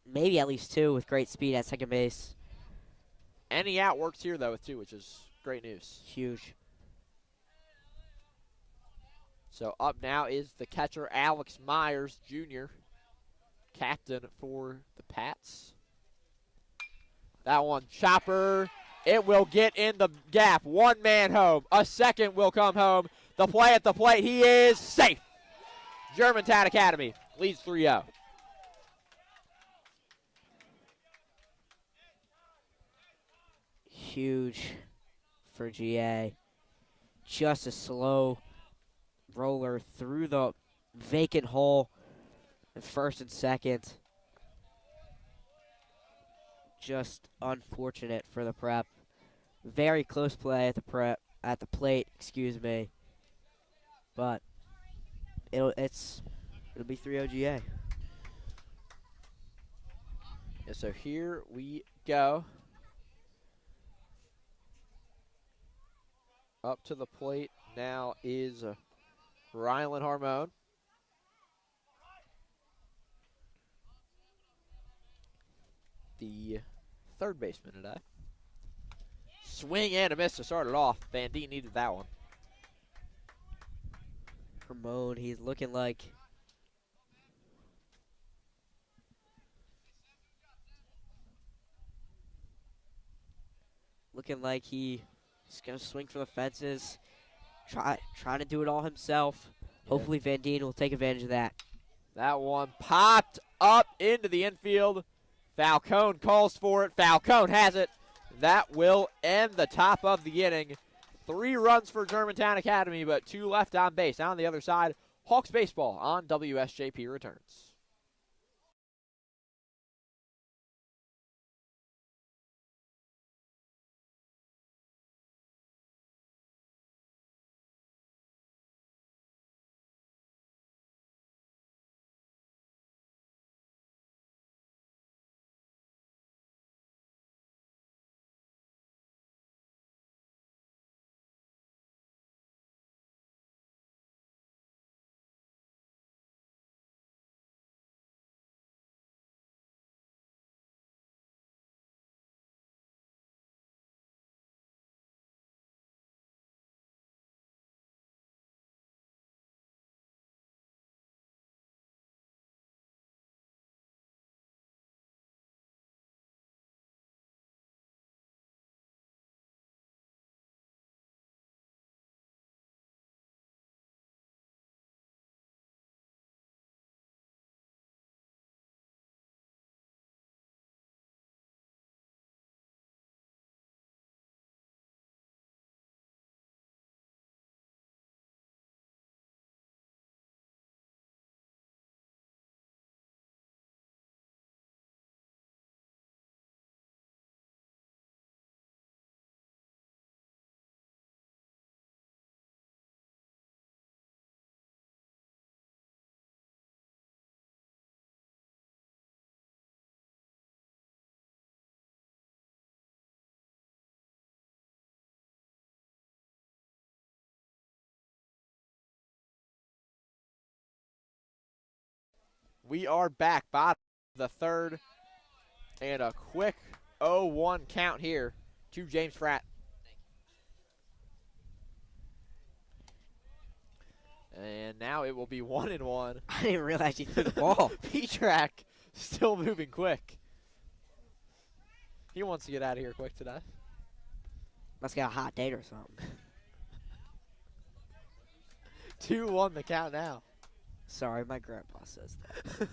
Maybe at least 2 with great speed at second base. Any out works here, though, with 2, which is great news. Huge. So up now is the catcher, Alex Myers, Jr., captain for the Pats. That one, chopper. It will get in the gap. 1 man home. A second will come home. The play at the plate. He is safe. Germantown Academy leads 3-0. Huge for GA. Just a slow roller through the vacant hole at first and second. Just unfortunate for the Prep. Very close play at the plate, excuse me. But it'll be 3-0 GA. Yeah, so here we go. Up to the plate now is Rylan Harmon. The third baseman today. Swing and a miss to start it off. Van Deen needed that one. Ramon, he's looking like he's gonna swing for the fences. Trying to do it all himself. Yeah. Hopefully Van Deen will take advantage of that. That one popped up into the infield. Falcone calls for it. Falcone has it. That will end the top of the inning. 3 runs for Germantown Academy, but 2 left on base. Now on the other side, Hawks baseball on WSJP returns. We are back, bottom of the third, and a quick 0-1 count here to James Fratt. And now it will be 1-1. I didn't realize he threw the ball. Petrak still moving quick. He wants to get out of here quick today. Must got a hot date or something. 2-1 the count now. Sorry, my grandpa says that.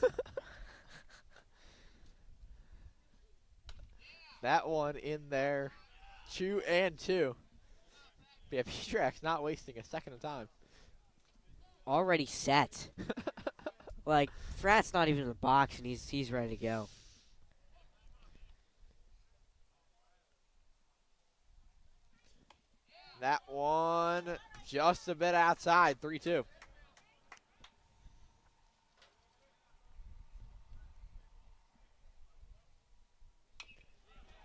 That one in there. 2-2. Yeah, Petrak's not wasting a second of time. Already set. Like, Fratt's not even in the box, and he's ready to go. That one just a bit outside, 3-2.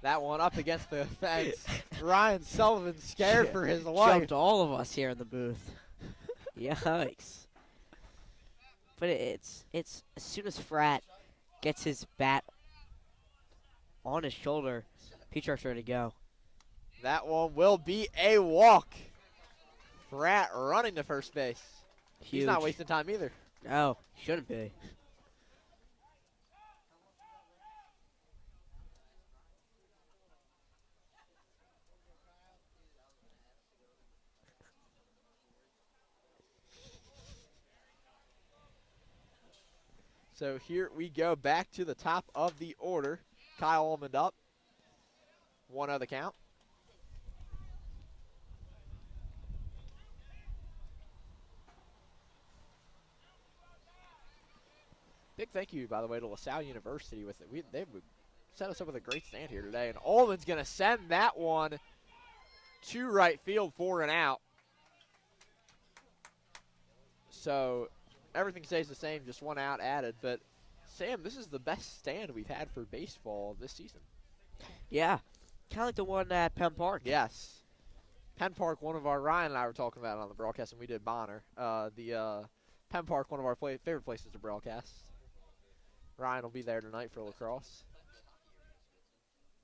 That one up against the fence. Ryan Sullivan scared for his life. Jumped all of us here in the booth. Yikes. But it's as soon as Fratt gets his bat on his shoulder, Petrak's ready to go. That one will be a walk. Fratt running to first base. Huge. He's not wasting time either. No, shouldn't be. So here we go back to the top of the order. Kyle Almond up. 1-0 the count. Big thank you, by the way, to LaSalle University with it. They would set us up with a great stand here today. And Almond's going to send that one to right field for an out. So everything stays the same, just one out added. But, Sam, this is the best stand we've had for baseball this season. Yeah, kind of like the one at Penn Park. Yes. Penn Park, Ryan and I were talking about it on the broadcast, and we did Bonner. Penn Park, one of our favorite places to broadcast. Ryan will be there tonight for lacrosse.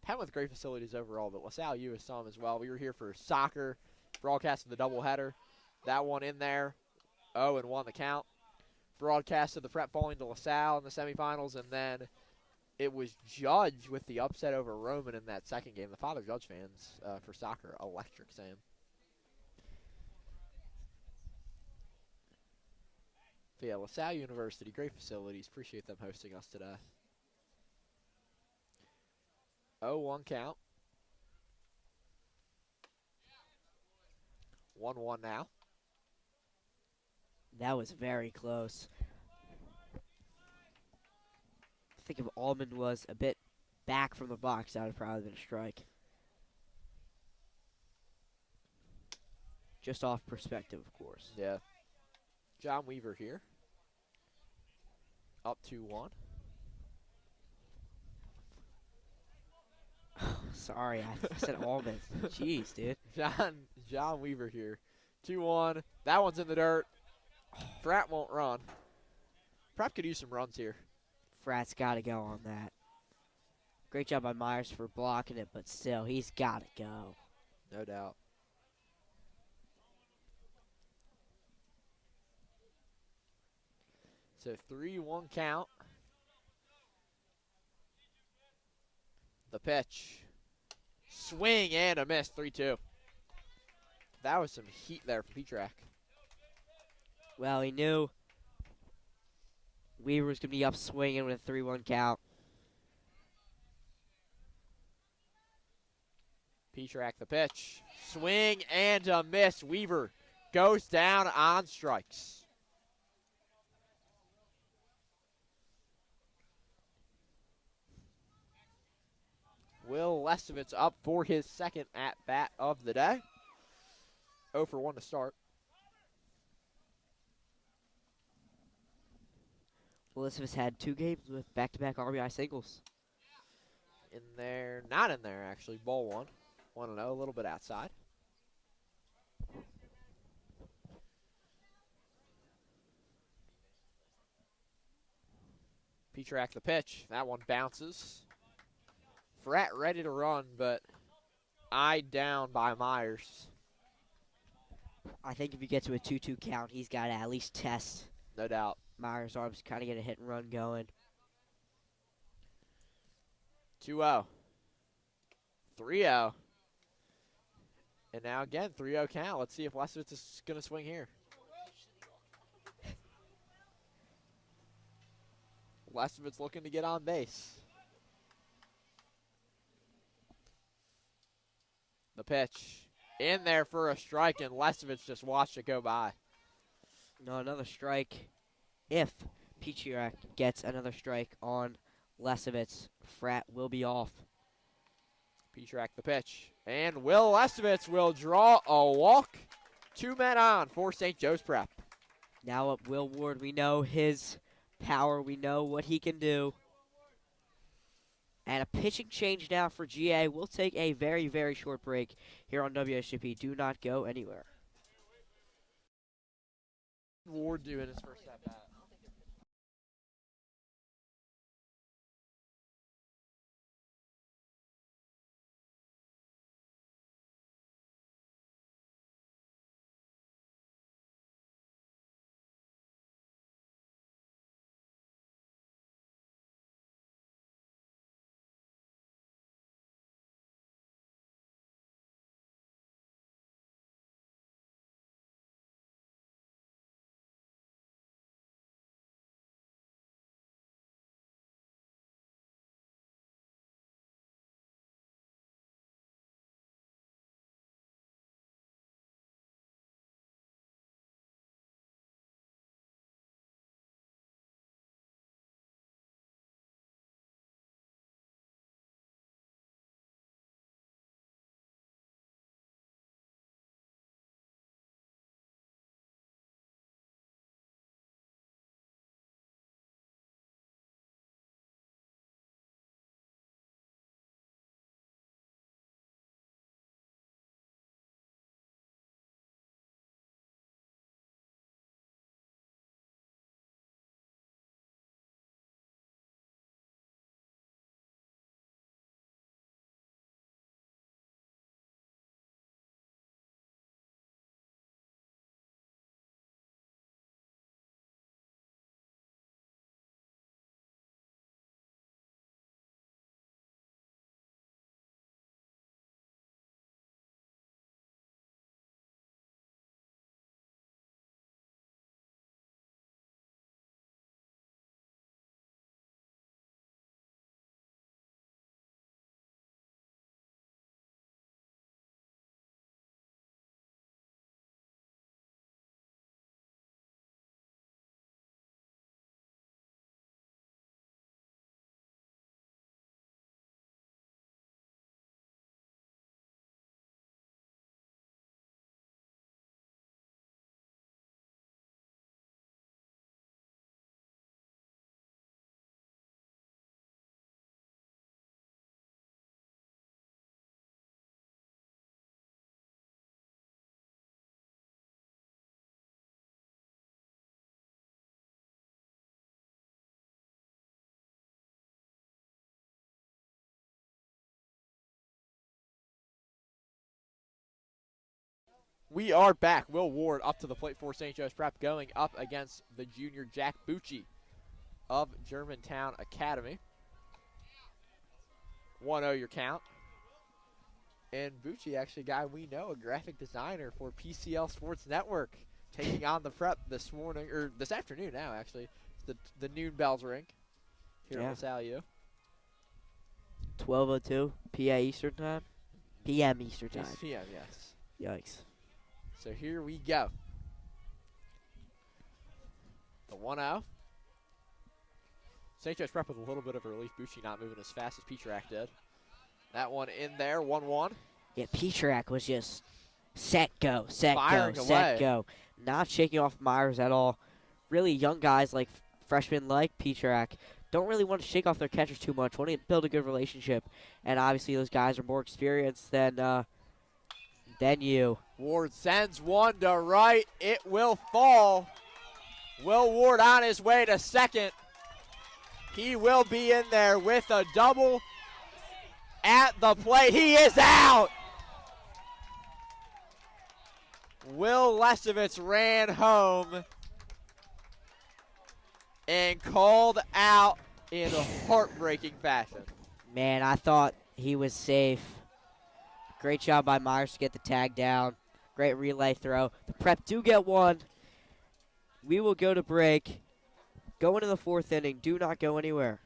Penn with great facilities overall, but LaSalle U is some as well. We were here for soccer, broadcasting the doubleheader. That one in there, 0-1 the count. Broadcasted the prep falling to LaSalle in the semifinals, and then it was Judge with the upset over Roman in that second game. The Father Judge fans for soccer, electric, Sam. But yeah, LaSalle University, great facilities. Appreciate them hosting us today. 0-1 count. 1-1 now. That was very close. I think if Almond was a bit back from the box, that would have probably been a strike. Just off perspective, of course. Yeah. John Weaver here. Up 2-1. Sorry, I said Almond. Jeez, dude. John Weaver here. 2-1. That one's in the dirt. Fratt won't run. Prep could use some runs here. Fratt's got to go on that. Great job by Myers for blocking it, but still, he's got to go. No doubt. So 3-1 count. The pitch. Swing and a miss, 3-2. That was some heat there for Petrak. Well, he knew Weaver was going to be up swinging with a 3-1 count. Petrak the pitch. Swing and a miss. Weaver goes down on strikes. Will Lesovitz up for his second at-bat of the day. 0-for-1 to start. Elizabeth's had 2 games with back-to-back RBI singles. In there, not in there actually. Ball one. 1-0, a little bit outside. Petrak the pitch. That one bounces. Frat ready to run, but eyed down by Myers. I think if you get to a 2-2 count, he's got to at least test No doubt. Myers' arms, kind of get a hit and run going. 2-0. 3-0. And now again, 3-0 count. Let's see if Lesovitz is going to swing here. Lesovitz looking to get on base. The pitch. In there for a strike, and Lesovitz just watched it go by. No, another strike. If Petrak gets another strike on Lesovitz, Frat will be off. Petrak the pitch. And Will Lesovitz will draw a walk. 2 men on for St. Joe's Prep. Now up Will Ward, we know his power. We know what he can do. And a pitching change now for GA. We'll take a very, very short break here on WSGP. Do not go anywhere. Ward doing his first at bat. We are back. Will Ward up to the plate for St. Joe's Prep, going up against the junior Jack Bucci of Germantown Academy. 1-0 your count. And Bucci, actually a guy we know, a graphic designer for PCL Sports Network, taking on the Prep this morning, or this afternoon now, actually. The noon bells ring here at LaSalle U. 12:02 p.m. Eastern time? p.m. Eastern time. p.m., yes. Yikes. So here we go. The 1-0. St. Joe's Prep with a little bit of a relief. Bucci not moving as fast as Petrak did. That one in there, 1-1. Yeah, Petrak was just set, go, set, Firing go, away. set, go. Not shaking off Myers at all. Really young guys like freshmen like Petrak don't really want to shake off their catchers too much, want to build a good relationship. And obviously those guys are more experienced than you. Ward sends one to right. It will fall. Will Ward on his way to second. He will be in there with a double at the plate. He is out. Will Lesovitz ran home and called out in a heartbreaking fashion. Man, I thought he was safe. Great job by Myers to get the tag down. Great relay throw. The Prep do get one. We will go to break. Go into the fourth inning. Do not go anywhere.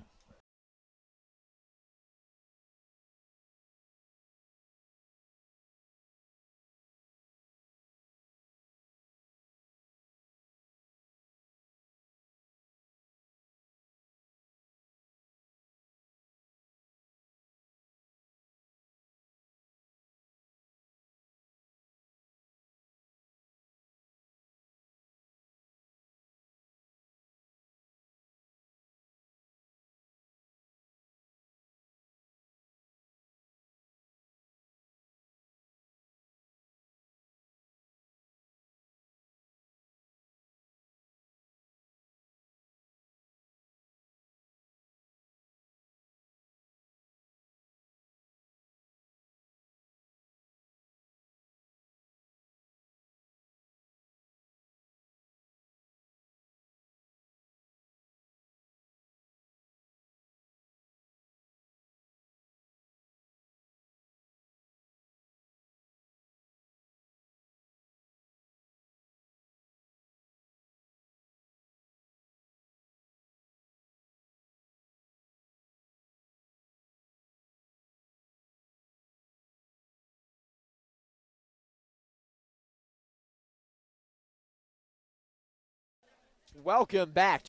Welcome back.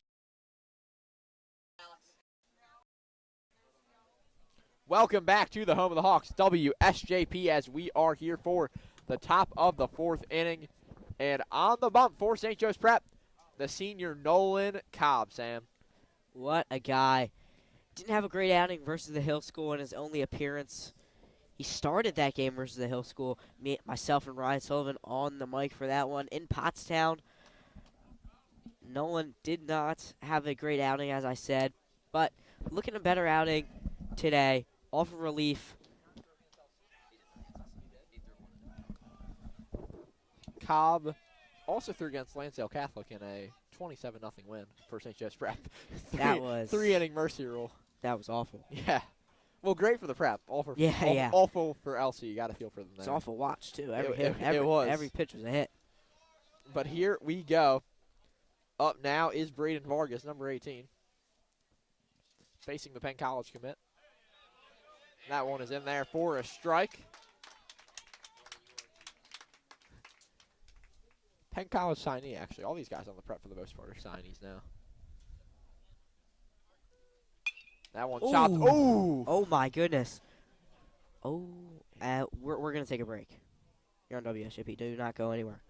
Welcome back to the home of the Hawks, WSJP, as we are here for the top of the fourth inning. And on the bump for St. Joe's Prep, the senior Nolan Cobb, Sam. What a guy. Didn't have a great outing versus the Hill School in his only appearance. He started that game versus the Hill School. Myself and Ryan Sullivan on the mic for that one in Pottstown. Nolan did not have a great outing, as I said, but looking at a better outing today. Off of relief. Cobb also threw against Lansdale Catholic in a 27-0 win for St. Joe's Prep. That was 3-inning mercy rule. That was awful. Yeah. Well, great for the Prep. Awful for LC. You got to feel for them there. It's an awful watch, too. It was. Every pitch was a hit. But here we go. Up now is Braden Vargas, number 18, facing the Penn College commit. That one is in there for a strike. Penn College signee, actually. All these guys on the Prep, for the most part, are signees now. That one chopped. Ooh! Oh, my goodness. Oh, we're going to take a break. You're on WSJP. Do not go anywhere.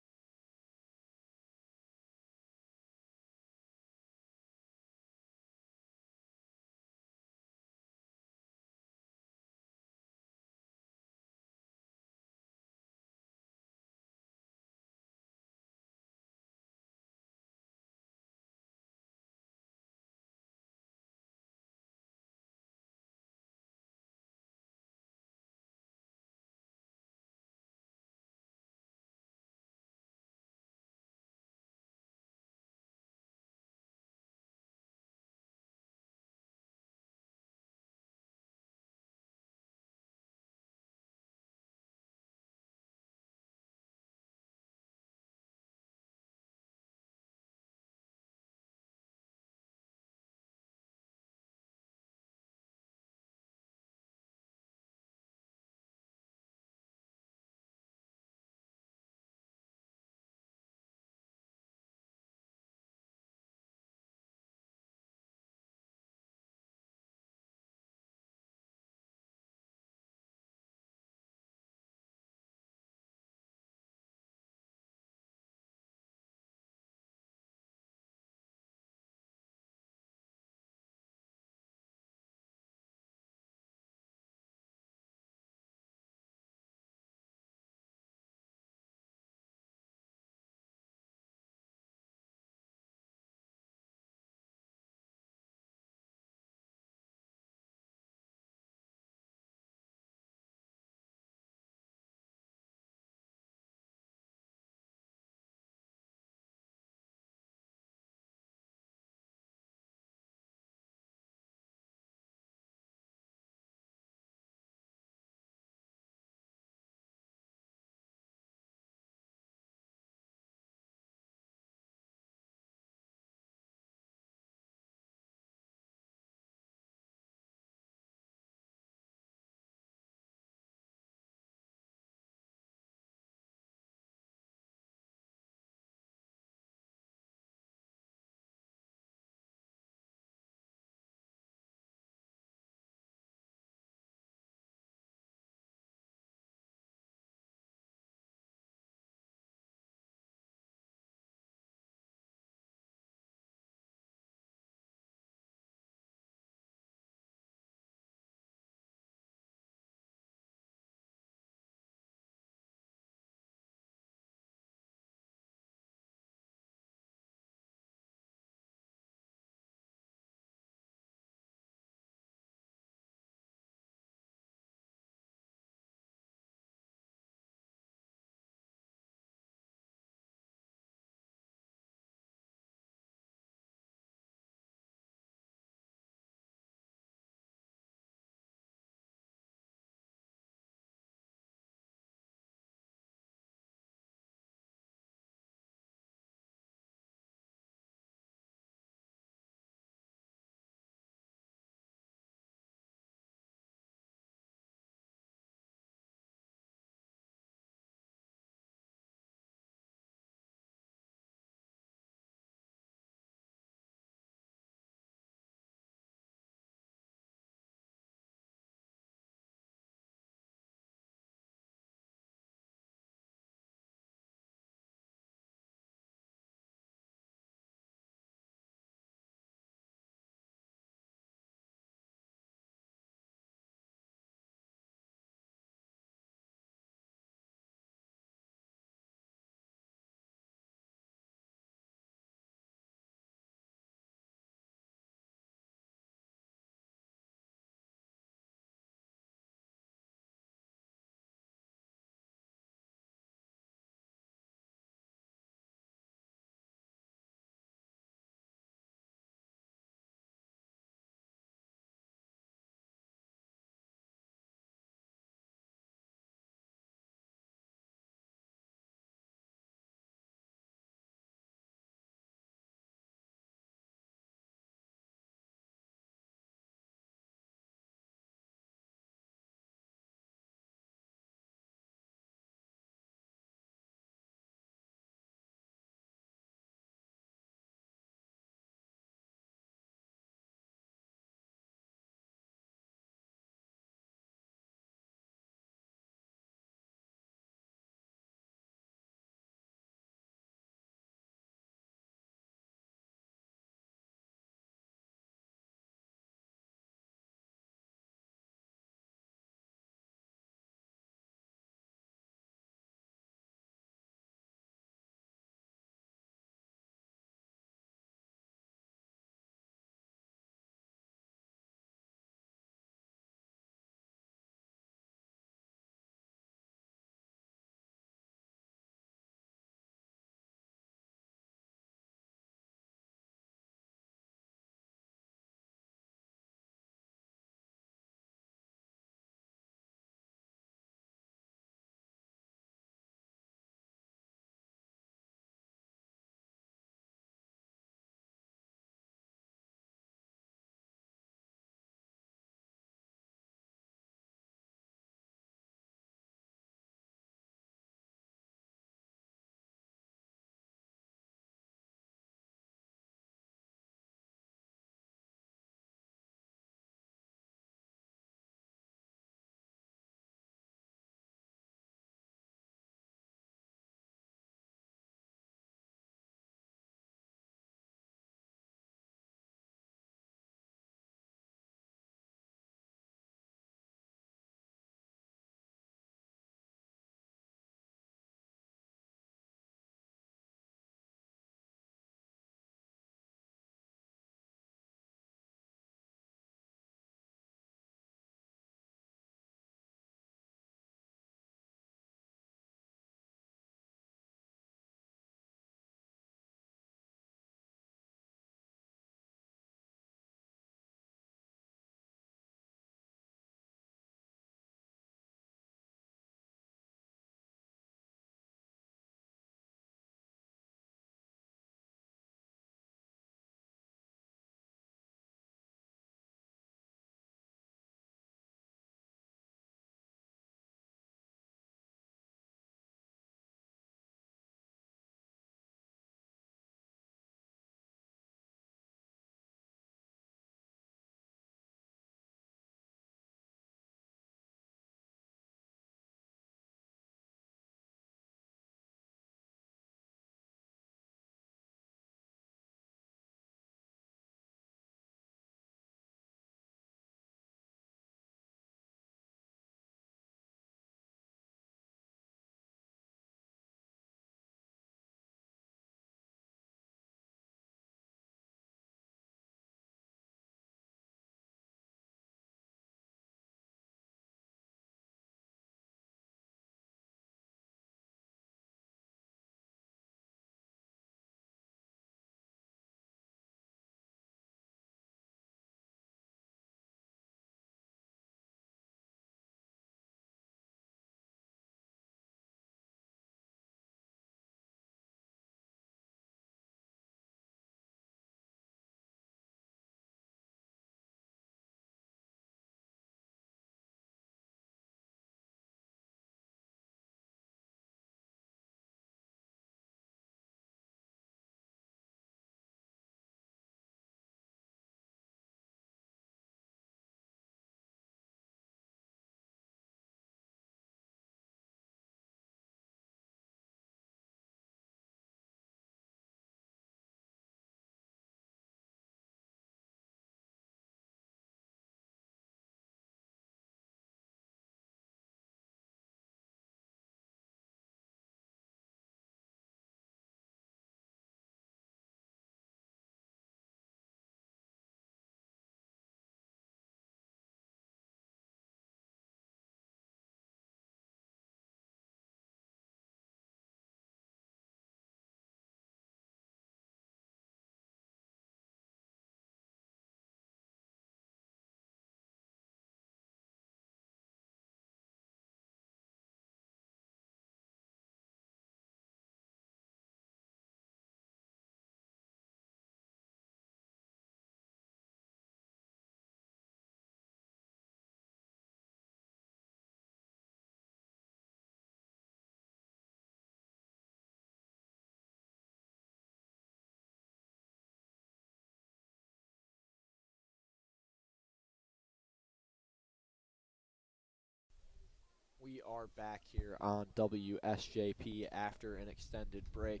We are back here on WSJP after an extended break.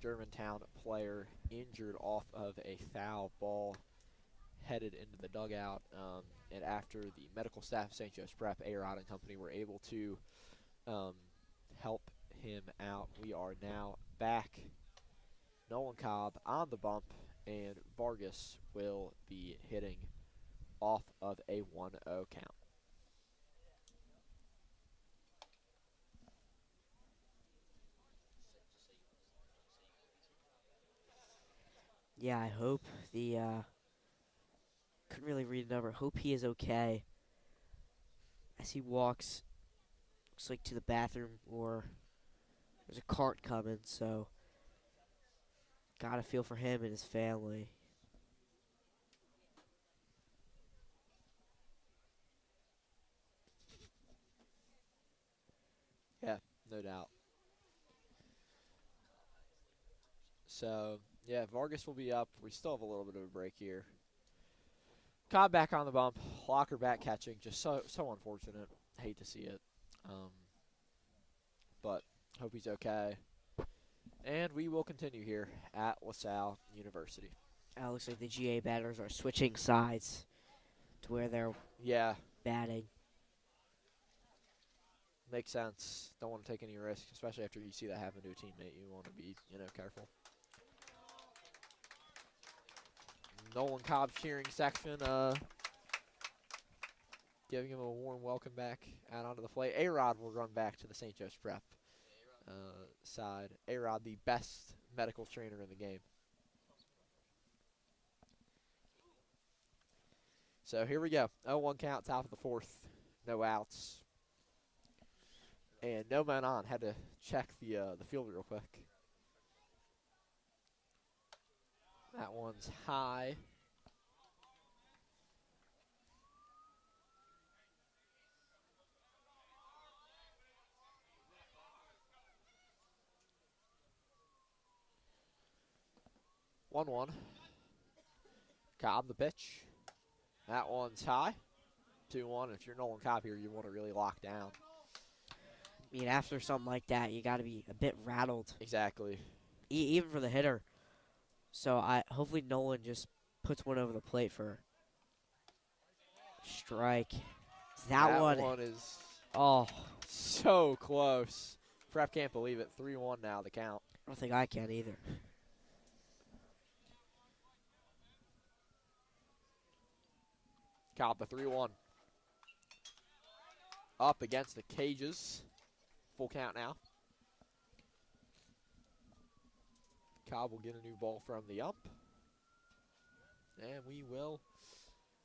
Germantown player injured off of a foul ball headed into the dugout. And after the medical staff of St. Joe's Prep, A-Rod and company were able to help him out, we are now back. Nolan Cobb on the bump, and Vargas will be hitting off of a 1-0 count. Yeah, I hope the couldn't really read the number. Hope he is okay as he walks. Looks like to the bathroom, or there's a cart coming. So gotta feel for him and his family. Yeah, no doubt. So, yeah, Vargas will be up. We still have a little bit of a break here. Cobb back on the bump. Locker back catching. Just so unfortunate. Hate to see it. But hope he's okay. And we will continue here at LaSalle University. Looks like the GA batters are switching sides to where they're batting. Makes sense. Don't want to take any risks, especially after you see that happen to a teammate. You want to be, careful. Nolan Cobb cheering section, giving him a warm welcome back out onto the plate. A-Rod will run back to the St. Joe's Prep side. A-Rod, the best medical trainer in the game. So here we go. 0-1 count, top of the fourth. No outs. And no man on. Had to check the field real quick. That one's high. One. Cobb the pitch. That one's high. 2-1. If you're Nolan Cobb here, you want to really lock down. I mean, after something like that, you got to be a bit rattled. Exactly. Even for the hitter. So hopefully Nolan just puts one over the plate for strike. That one is so close. Prep can't believe it. 3-1 now, the count. I don't think I can either. Cobb the 3-1. Up against the cages. Full count now. Cobb will get a new ball from the ump. And we will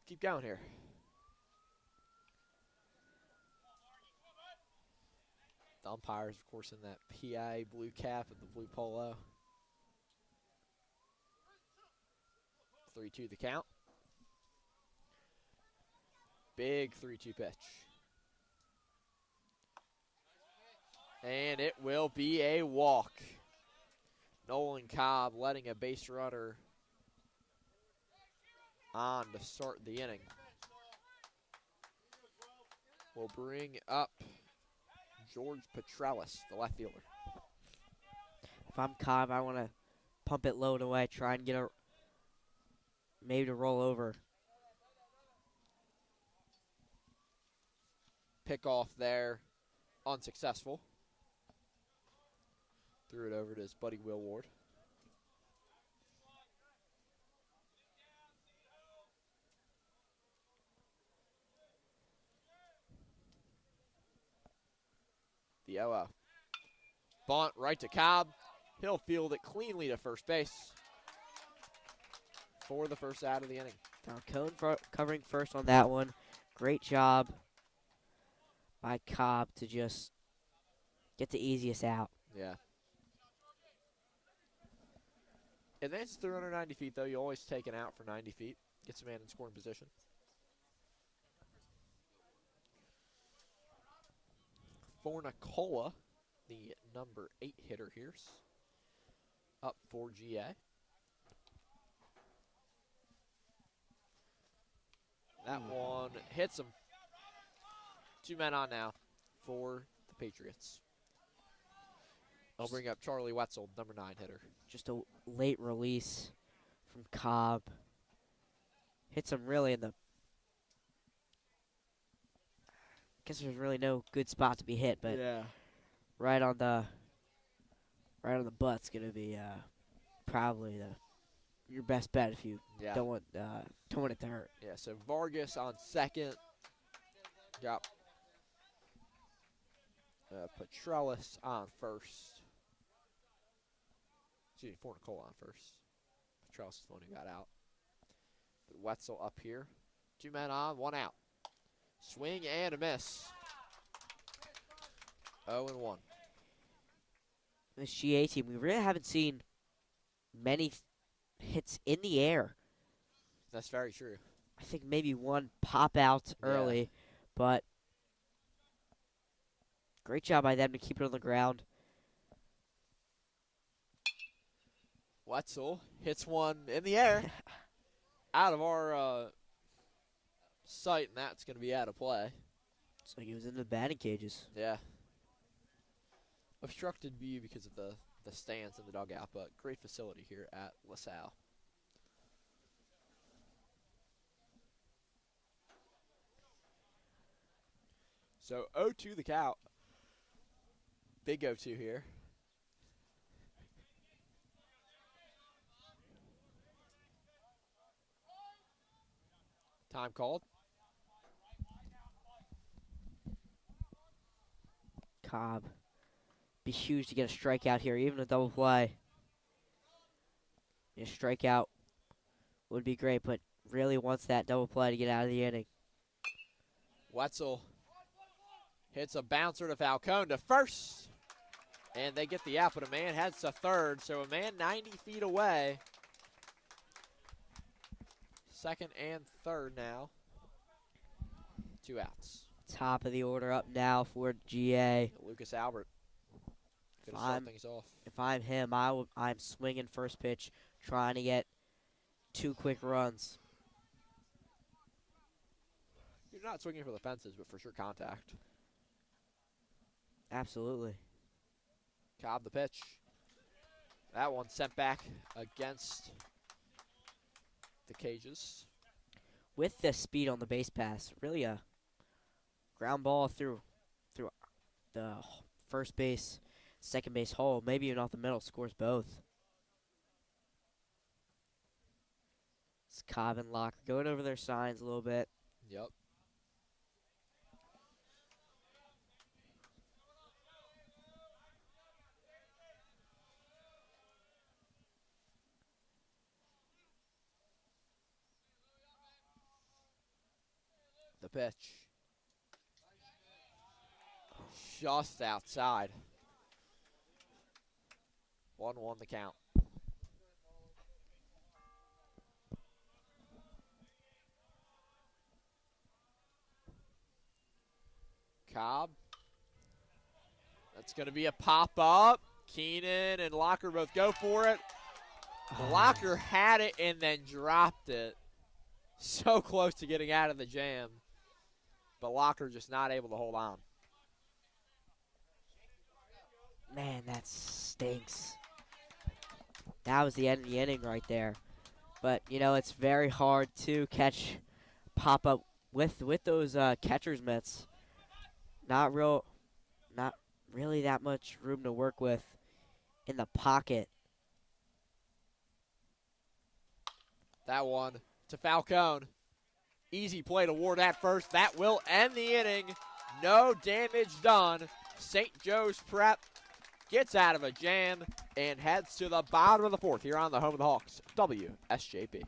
keep going here. The umpires, of course, in that PI blue cap and the blue polo. 3-2 the count. Big 3-2 pitch. And it will be a walk. Nolan Cobb letting a base runner on to start the inning. Will bring up George Petrellis, the left fielder. If I'm Cobb, I want to pump it low and away, try and get maybe to roll over. Pick off there, unsuccessful. Threw it over to his buddy Will Ward. The 0-0. Bunt right to Cobb. He'll field it cleanly to first base for the first out of the inning. Cone covering first on that one. Great job by Cobb to just get the easiest out. Yeah. Advances 390 feet, though. You always take an out for 90 feet. Gets a man in scoring position. Fornicola, the number 8 hitter here, up for GA. That one hits him. 2 men on now. for the Patriots. I'll bring up Charlie Wetzel, number 9 hitter. Just a late release from Cobb. Hits him really in the. Guess there's really no good spot to be hit, but yeah. right on the butt's gonna be probably your best bet if you Yeah. don't want it to hurt. Yeah, so Vargas on second. Got Petrellis on first. Excuse me, Fornicola on first. Petrellis is the one who got out. But Wetzel up here. 2 men on, 1 out. Swing and a miss. 0-1. This GA team, we really haven't seen many hits in the air. That's very true. I think maybe one pop out early, but great job by them to keep it on the ground. Wetzel hits one in the air out of our sight, and that's going to be out of play. It's like he was in the batting cages. Yeah. Obstructed view because of the stands in the dugout, but great facility here at LaSalle. So 0-2 the count. Big 0-2 here. Time called. Cobb. Be huge to get a strikeout here, even a double play. A strikeout would be great, but really wants that double play to get out of the inning. Wetzel hits a bouncer to Falcone to first. And they get the out, but a man heads to third. So a man 90 feet away. Second and third now. 2 outs. Top of the order up now for GA. Lucas Albert. Gonna start things off. If I'm him, I'm swinging first pitch, trying to get 2 quick runs. You're not swinging for the fences, but for sure contact. Absolutely. Cobb the pitch. That one sent back against the cages. With the speed on the base pass, really a ground ball through the first base, second base hole, maybe even off the middle, scores both. It's Cobb and Locker going over their signs a little bit. Yep. The pitch. Just outside. 1-1 the count. Cobb. That's going to be a pop-up. Keenan and Locker both go for it. Locker had it and then dropped it. So close to getting out of the jam. But Locker just not able to hold on. Man, that stinks. That was the end of the inning right there. But, you know, it's very hard to catch pop-up with those catcher's mitts. Not really that much room to work with in the pocket. That one to Falcone. Easy play toward at first. That will end the inning. No damage done. St. Joe's Prep gets out of a jam and heads to the bottom of the 4th here on the home of the Hawks, WSJP.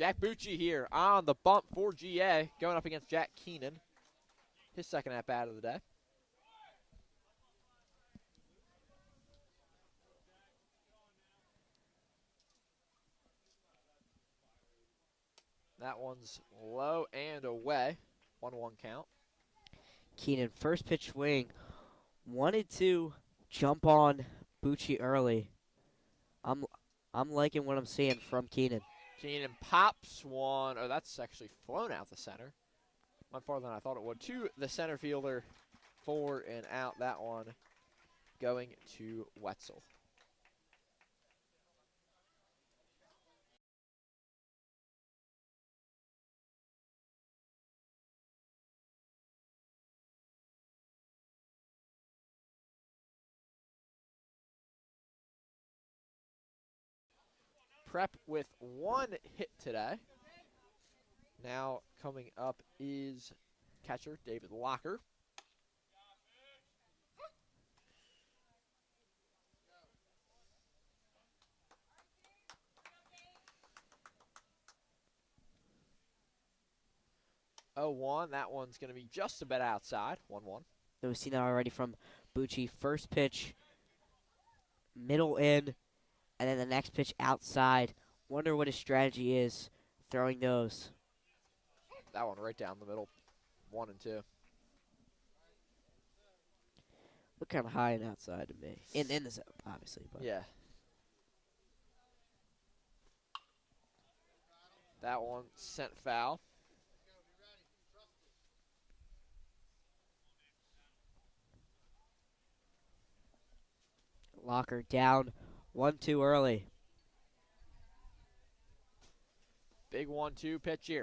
Jack Bucci here on the bump for GA, going up against Jack Keenan. His second at-bat of the day. That one's low and away. 1-1 count. Keenan, first pitch swing, wanted to jump on Bucci early. I'm liking what I'm seeing from Keenan. Keenan pops one. Oh, that's actually flown out the center. Went farther than I thought it would. To the center fielder, 4 and out. That one going to Wetzel. Prep with 1 hit today. Now coming up is catcher David Locker. Oh, 1. That one's going to be just a bit outside. 1-1. We've seen that already from Bucci. First pitch, middle in, and then the next pitch outside. Wonder what his strategy is throwing those. That one right down the middle. 1 and 2. Look kind of high and outside to me. In the zone, obviously. But Yeah. That one sent foul. Locker down 1-2 early. Big 1-2 pitch here.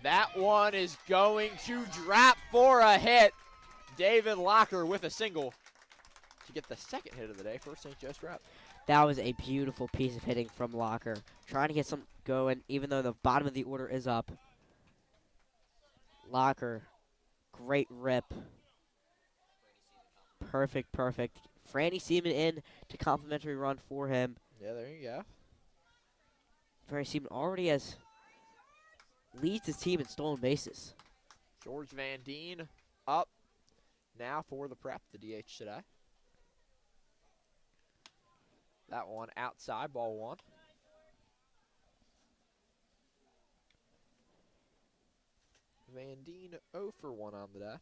That one is going to drop for a hit. David Locker with a single to get the second hit of the day for St. Joe's Prep. That was a beautiful piece of hitting from Locker. Trying to get some going, even though the bottom of the order is up. Locker, great rip. Perfect. Franny Seaman in to complimentary run for him. Yeah, there you go. Franny Seaman already leads his team in stolen bases. George Van Deen up now for the Prep, the DH today. That one outside, ball 1. Van Deen 0 for 1 on the day.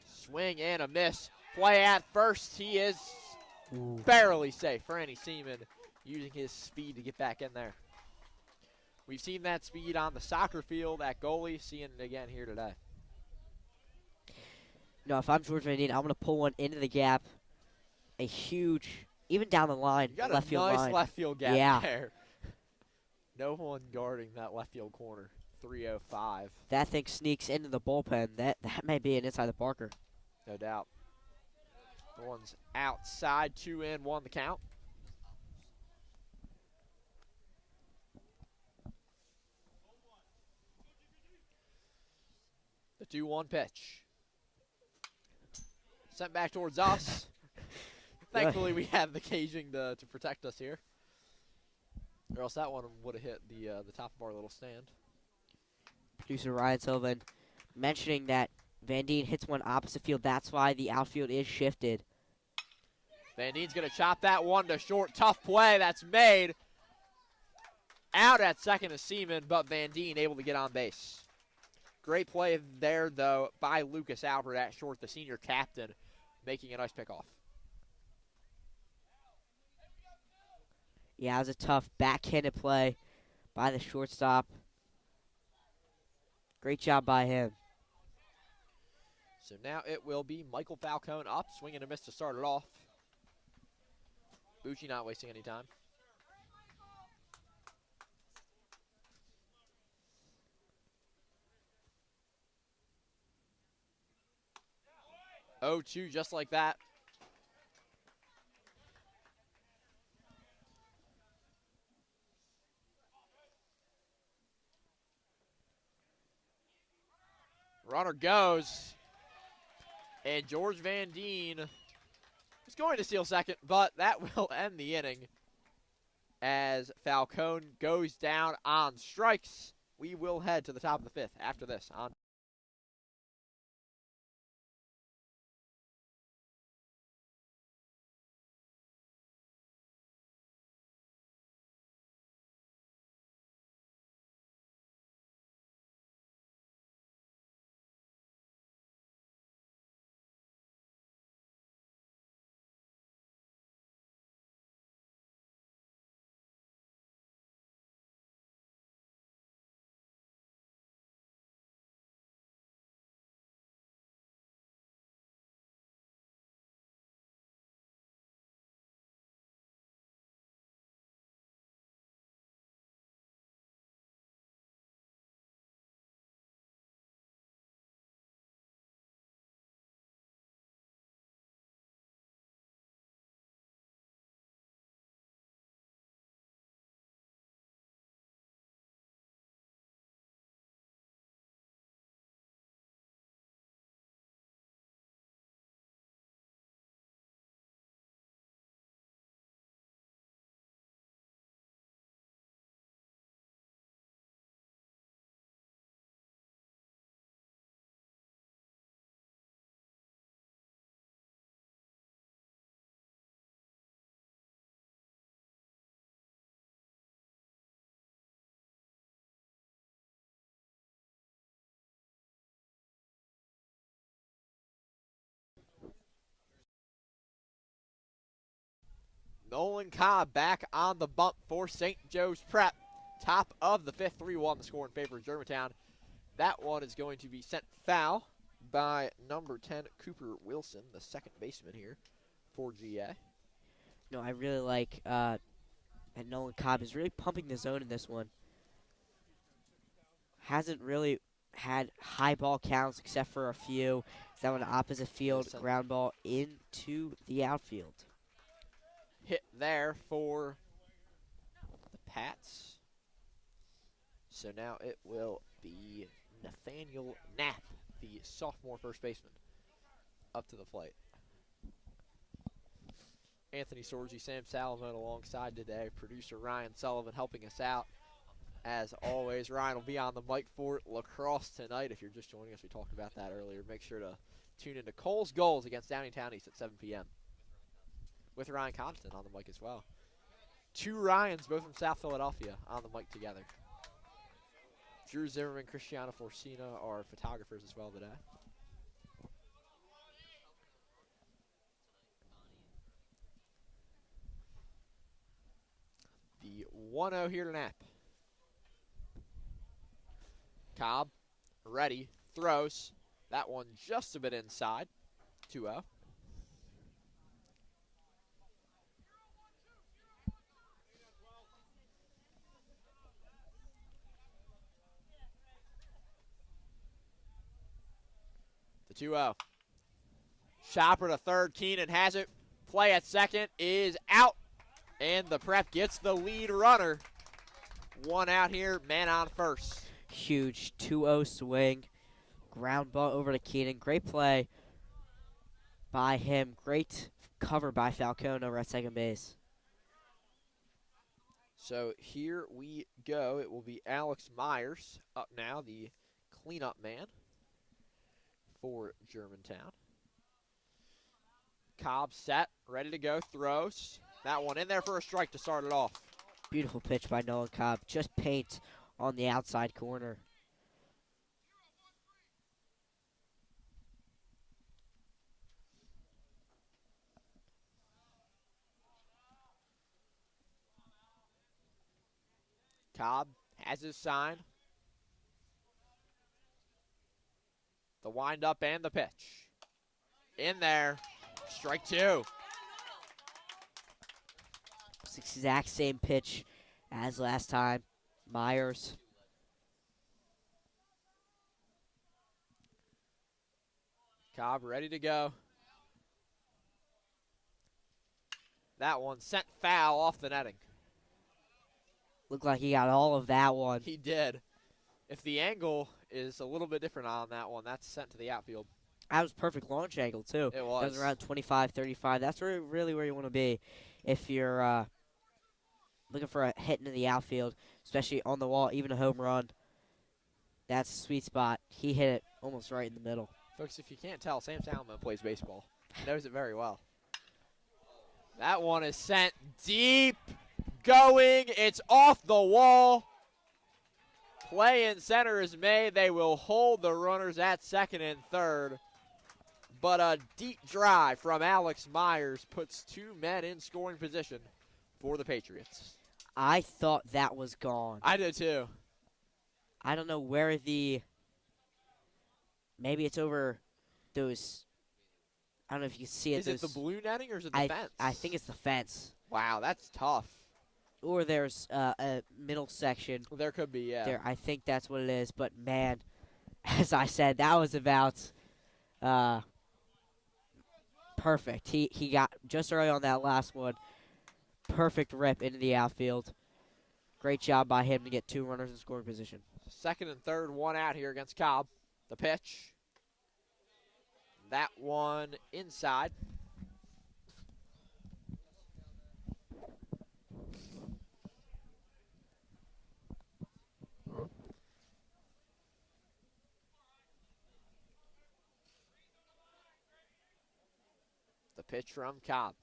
Swing and a miss. Play at first. He is barely safe. Franny Seaman using his speed to get back in there. We've seen that speed on the soccer field at goalie, seeing it again here today. No, if I'm George Van Deen, I'm going to pull one into the gap. A huge, even down the line, You got left a field nice line. left field gap Yeah. there. No one guarding that left field corner. 305, That thing sneaks into the bullpen. That may be an inside the Parker. no doubt. The one's outside, 2 and 1 the count. The 2-1 pitch. Sent back towards us. Thankfully, we have the caging to protect us here. Or else that one would have hit the top of our little stand. Producer Ryan Sullivan mentioning that Van Deen hits one opposite field. That's why the outfield is shifted. Van Deen's going to chop that one to short. Tough play that's made. Out at second is Seaman, but Van Deen able to get on base. Great play there, though, by Lucas Albert at short, the senior captain, making a nice pickoff. Yeah, it was a tough backhanded play by the shortstop. Great job by him. So now it will be Michael Falcone up, swing and a miss to start it off. Bucci not wasting any time. Oh, 2 just like that. Runner goes. And George Van Deen was going to steal second, but that will end the inning as Falcone goes down on strikes. We will head to the top of the fifth after this on Nolan Cobb back on the bump for St. Joe's Prep. Top of the fifth, 3-1 the score in favor of Germantown. That one is going to be sent foul by number 10, Cooper Wilson, the second baseman here for GA. No, I really like that Nolan Cobb is really pumping the zone in this one. Hasn't really had high ball counts except for a few. That one opposite field, ground ball into the outfield. Hit there for the Pats. So now it will be Nathaniel Knapp, the sophomore first baseman, up to the plate. Anthony Sorgi, Sam Salamone alongside today. Producer Ryan Sullivan helping us out. As always, Ryan will be on the mic for lacrosse tonight. If you're just joining us, we talked about that earlier. Make sure to tune into Cole's Goals against Downingtown East at 7 p.m. with Ryan Constant on the mic as well. Two Ryans, both from South Philadelphia, on the mic together. Drew Zimmerman, Cristiano Forcina are photographers as well today. The 1-0 here to Knapp. Cobb, ready, throws. That one just a bit inside. 2-0. The 2-0. Chopper to third. Keenan has it. Play at second is out. And the Prep gets the lead runner. One out here, man on first. Huge 2-0 swing. Ground ball over to Keenan. Great play by him. Great cover by Falcone over at second base. So here we go. It will be Alex Myers up now, the cleanup man for Germantown. Cobb set, ready to go, throws. That one in there for a strike to start it off. Beautiful pitch by Nolan Cobb. Just paint on the outside corner. Cobb has his sign. The windup and the pitch. In there. Strike two. It's the exact same pitch as last time. Myers. Cobb ready to go. That one sent foul off the netting. Looked like he got all of that one. He did. If the angle is a little bit different on that one, that's sent to the outfield. That was perfect launch angle, too. It That was was. around 25, 35. That's really where you want to be if you're looking for a hit into the outfield, especially on the wall, even a home run. That's a sweet spot. He hit it almost right in the middle. Folks, if you can't tell, Sam Salamone plays baseball. He knows it very well. That one is sent deep. Going. It's off the wall. Play in center is made. They will hold the runners at second and third. But a deep drive from Alex Myers puts two men in scoring position for the Patriots. I thought that was gone. I did too. I don't know where the. Maybe it's over those. I don't know if you can see it. Is it the blue netting or is it the fence? I think it's the fence. Wow, that's tough. Or there's a middle section. There could be, yeah. There, I think that's what it is. But man, as I said, that was about perfect. He got just early on that last one. Perfect rip into the outfield. Great job by him to get two runners in scoring position. Second and third, one out here against Cobb. The pitch. That one inside. The pitch from Cobb.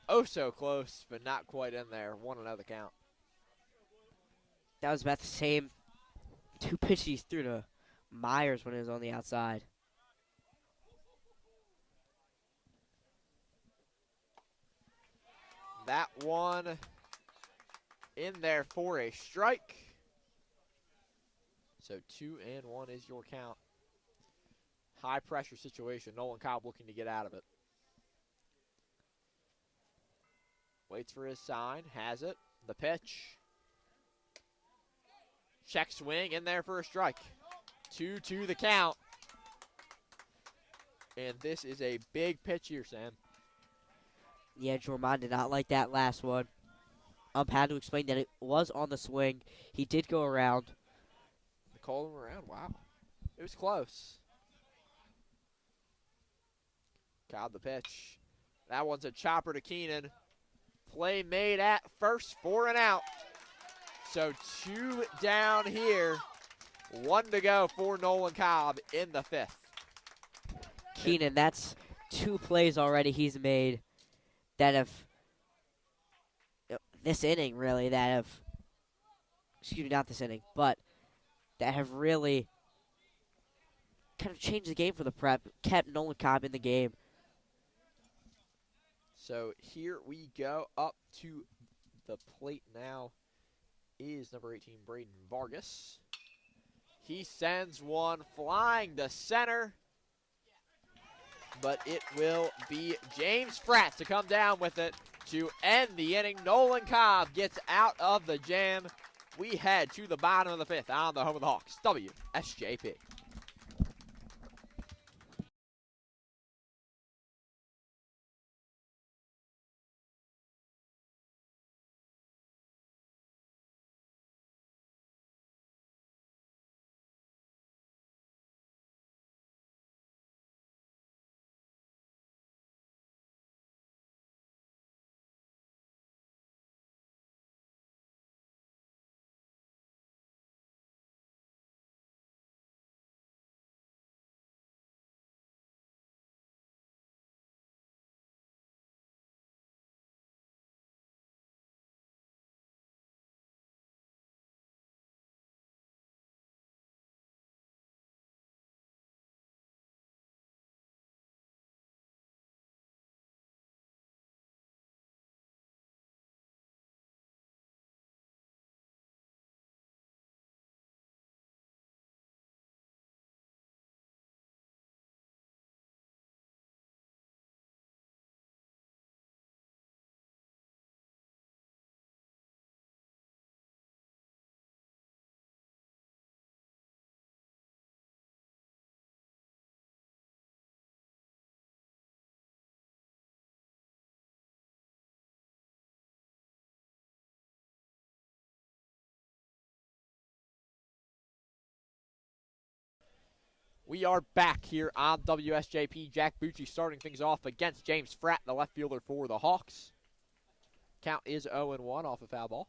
Oh, so close, but not quite in there. 1-0 the count. That was about the same two pitches he threw to Myers when he was on the outside. That one in there for a strike. So 2-1 is your count. High pressure situation. Nolan Cobb looking to get out of it. Waits for his sign. Has it. The pitch. Check swing in there for a strike. 2-2 the count. And this is a big pitch here, Sam. Yeah, Jorman did not like that last one. Had to explain that it was on the swing. He did go around. They called him around. Wow. It was close. Cobb the pitch. That one's a chopper to Keenan. Play made at first, 4 and out. So 2 down here. 1 to go for Nolan Cobb in the 5th. Keenan, that's 2 plays already he's made that have this inning really that have excuse me, not this inning, but that have really kind of changed the game for the Prep, kept Nolan Cobb in the game. So here we go. Up to the plate now is number 18, Braden Vargas. He sends one flying to center, but it will be James Fratt to come down with it to end the inning. Nolan Cobb gets out of the jam. We head to the bottom of the 5th on the home of the Hawks, WSJP. We are back here on WSJP. Jack Bucci starting things off against James Fratt, the left fielder for the Hawks. Count is 0-1 off a foul ball.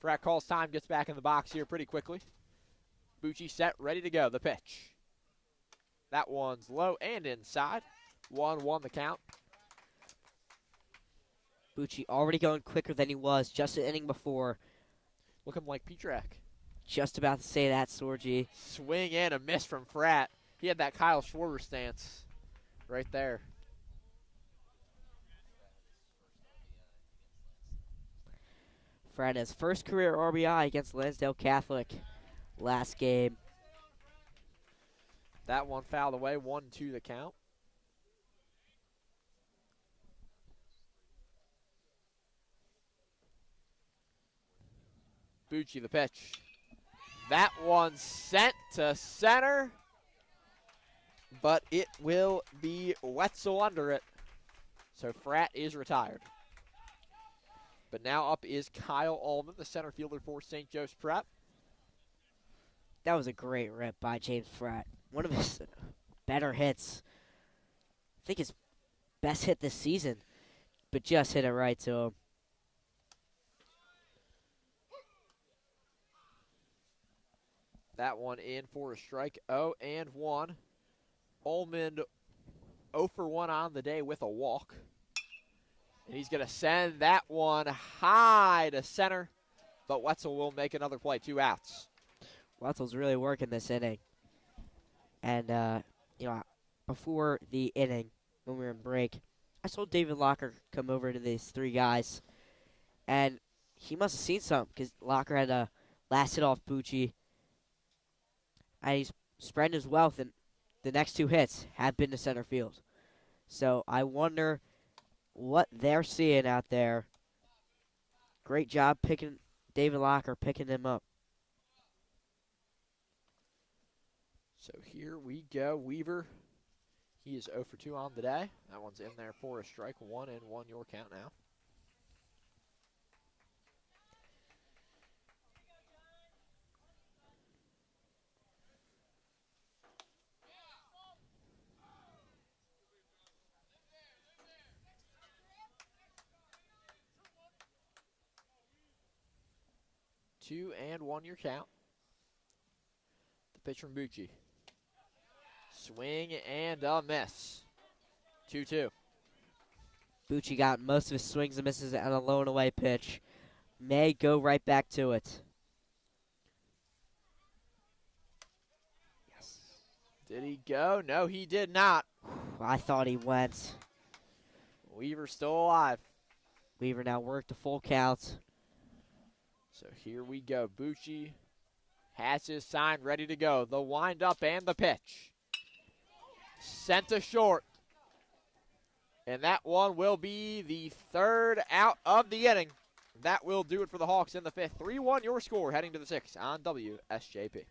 Fratt calls time, gets back in the box here pretty quickly. Bucci set, ready to go. The pitch. That one's low and inside. 1-1 the count. Bucci already going quicker than he was just an inning before. Looking like Petrak. Just about to say that, Sorgi. Swing and a miss from Fratt. He had that Kyle Schwarber stance right there. Fratt his first career RBI against Lansdale Catholic last game. That one fouled away, 1-2 the count. Bucci the pitch. That one sent to center, but it will be Wetzel under it. So Fratt is retired. But now up is Kyle Allman, the center fielder for St. Joe's Prep. That was a great rip by James Fratt. One of his better hits. I think his best hit this season, but just hit it right to him. That one in for a strike. 0-1. Ullman 0 for 1 on the day with a walk. And he's going to send that one high to center. But Wetzel will make another play. 2 outs. Wetzel's really working this inning. And, before the inning, when we were in break, I saw David Locker come over to these 3 guys. And he must have seen something because Locker had a last hit off Bucci. And he's spreading his wealth, and the next 2 hits have been to center field. So I wonder what they're seeing out there. Great job picking David Locker, picking him up. So here we go. Weaver, he is 0 for 2 on the day. That one's in there for a strike. 1-1 your count now. Two and 1 your count. The pitch from Bucci. Swing and a miss. 2-2. Bucci got most of his swings and misses on a low and away pitch. May go right back to it. Yes. Did he go? No, he did not. I thought he went. Weaver still alive. Weaver now worked a full count. So here we go. Bucci has his sign ready to go. The windup and the pitch. Sent to short. And that one will be the 3rd out of the inning. That will do it for the Hawks in the 5th. 3-1 your score heading to the 6th on WSJP.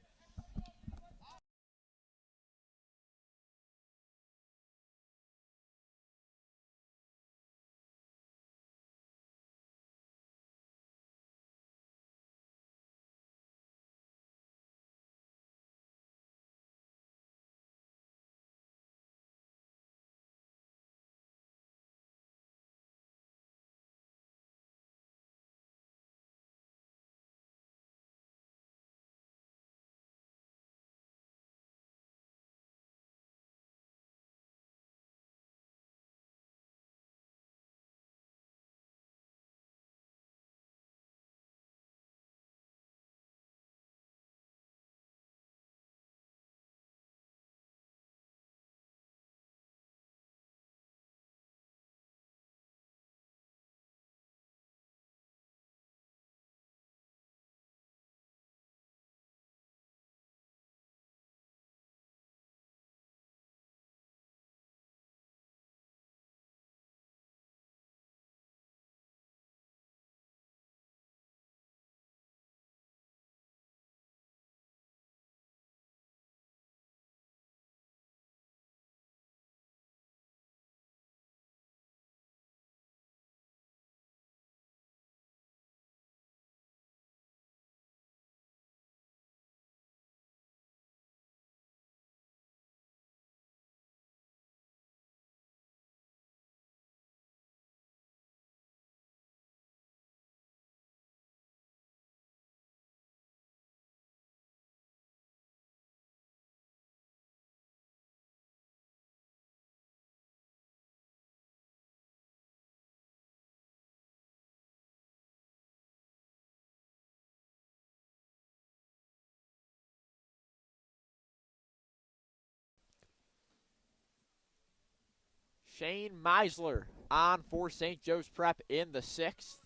Shane Meisler on for St. Joe's Prep in the 6th.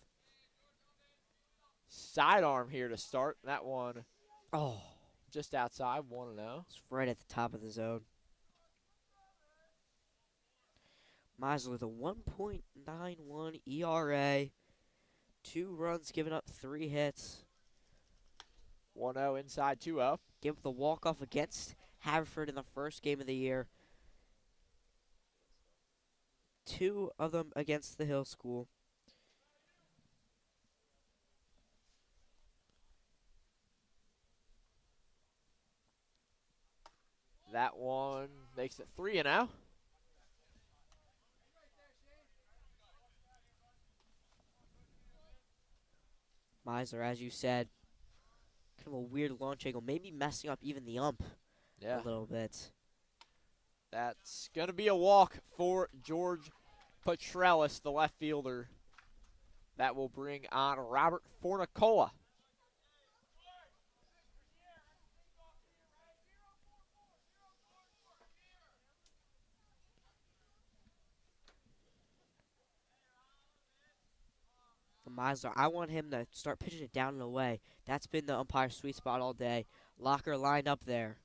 Sidearm here to start. That one Oh, just outside, 1-0. it's right at the top of the zone. Meisler with a 1.91 ERA. 2 runs given up, 3 hits. 1-0 inside, 2-0. Give up the walk-off against Haverford in the first game of the year. 2 of them against the Hill School. That one makes it 3-0. Meisler, as you said, kind of a weird launch angle, maybe messing up even the ump a little bit. That's going to be a walk for George Petrellis, the left fielder. That will bring on Robert Fornicola. Meisler, I want him to start pitching it down and away. That's been the umpire's sweet spot all day. Locker lined up there.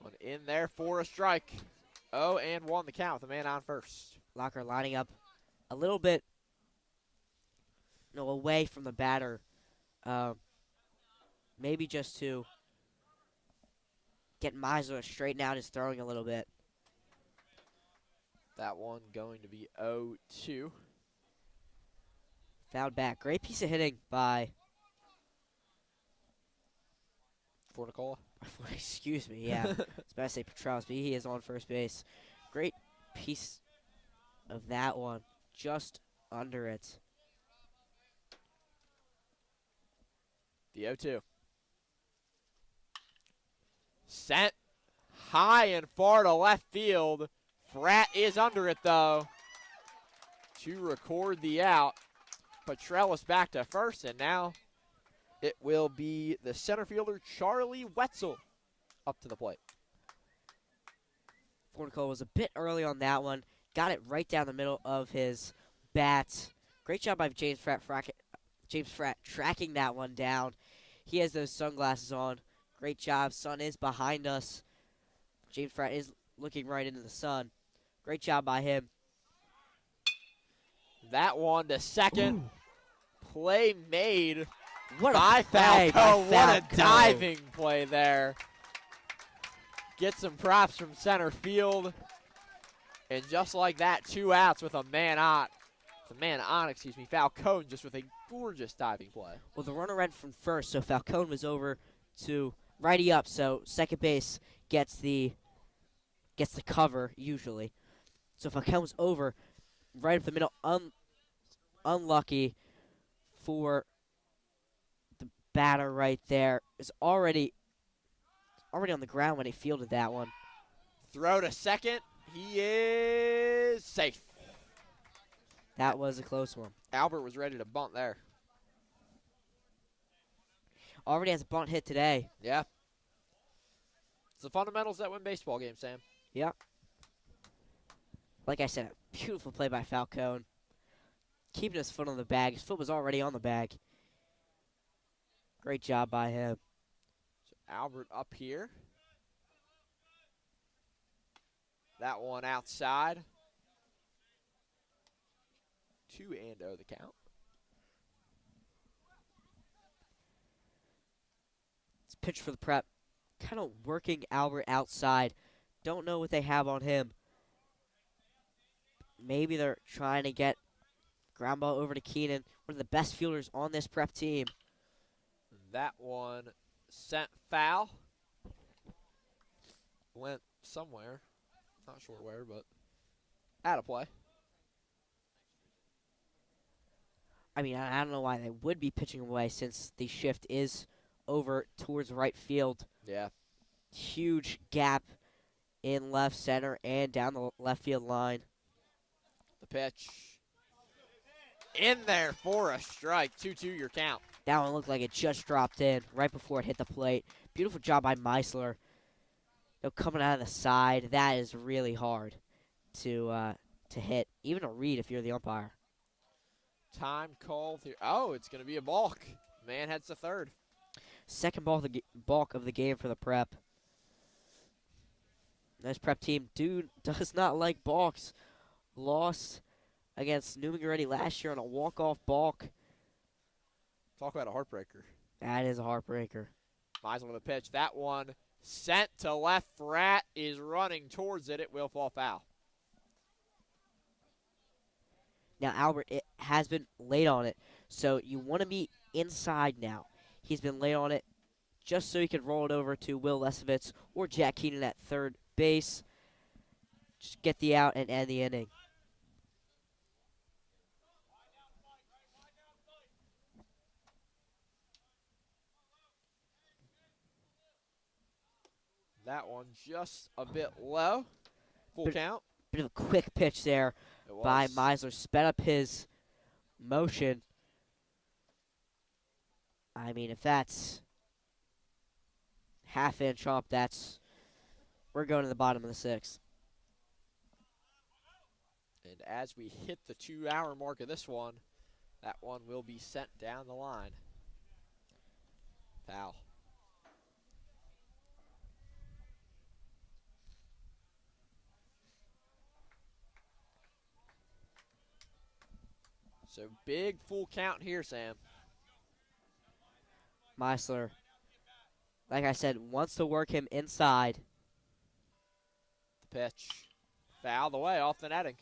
One in there for a strike. 0-1 the count with a man on first. Locker lining up a little bit away from the batter. Maybe just to get Meisler to straighten out his throwing a little bit. That one going to be 0-2. Fouled back. Great piece of hitting by Fornicola. Excuse me, yeah. I was about to say Petrellis, but he is on first base. Great piece of that one. Just under it. The 0-2. Sent high and far to left field. Fratt is under it, though, to record the out. Petrellis back to first, and now it will be the center fielder, Charlie Wetzel, up to the plate. Fornicola was a bit early on that one. Got it right down the middle of his bat. Great job by James Fratt tracking that one down. He has those sunglasses on. Great job. Sun is behind us. James Fratt is looking right into the sun. Great job by him. That one to second. Ooh. Play made by Falco. What a diving play there. Get some props from center field. And just like that, 2 outs with a man on. Falcone just with a gorgeous diving play. Well, the runner ran from first, so Falcone was over to righty up, so second base gets the cover usually. So Falcone was over right up the middle. Unlucky for the batter right there. Is already on the ground when he fielded that one. Throw to second. He is safe. That was a close one. Albert was ready to bunt there. Already has a bunt hit today. Yeah. It's the fundamentals that win baseball games, Sam. Yep. Like I said, a beautiful play by Falcone. Keeping his foot on the bag. His foot was already on the bag. Great job by him. So Albert up here. That one outside. 2-0 the count. It's pitch for the Prep. Kind of working Albert outside. Don't know what they have on him. Maybe they're trying to get ground ball over to Keenan, one of the best fielders on this Prep team. That one sent foul. Went somewhere. Not sure where, but out of play. I mean, I don't know why they would be pitching away since the shift is over towards right field. Yeah. Huge gap in left center and down the left field line. The pitch. In there for a strike. 2-2 your count. That one looked like it just dropped in right before it hit the plate. Beautiful job by Meisler. Coming out of the side, that is really hard to hit, even a read if you're the umpire. Time called here. Oh, it's going to be a balk. Man heads to third. Second balk of the game for the Prep. This Prep team does not like balks. Lost against New Montgomery last year on a walk-off balk. Talk about a heartbreaker. That is a heartbreaker. Meisel with a pitch. That one sent to left. Rat is running towards it. It will fall foul. Now, Albert, it has been late on it, so you want to be inside now. He's been late on it just so he could roll it over to Will Lesovitz or Jack Keenan at third base. Just get the out and end the inning. That one just a bit low. Full count. Bit of a quick pitch there by Meisler. Sped up his motion. I mean, if that's half-inch up, we're going to the bottom of the sixth. And as we hit the 2-hour mark of this one, that one will be sent down the line. Foul. So big full count here, Sam. Meisler, like I said, wants to work him inside. The pitch. Fouled away off the netting.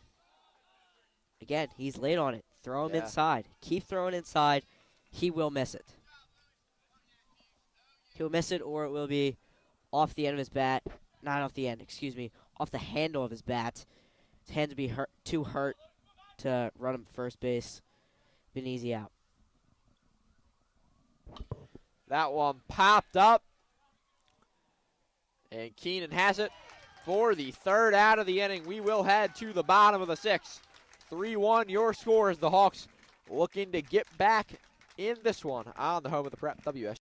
Again, he's late on it. Throw him Yeah. inside. Keep throwing inside. He will miss it. He'll miss it, or it will be off the end of his bat. Not off the end, excuse me. Off the handle of his bat. His hands would be too hurt to run him first base. Be an easy out. That one popped up. And Keenan has it for the third out of the inning. We will head to the bottom of the sixth. 3-1 your score as the Hawks looking to get back in this one on the home of the Prep, WS.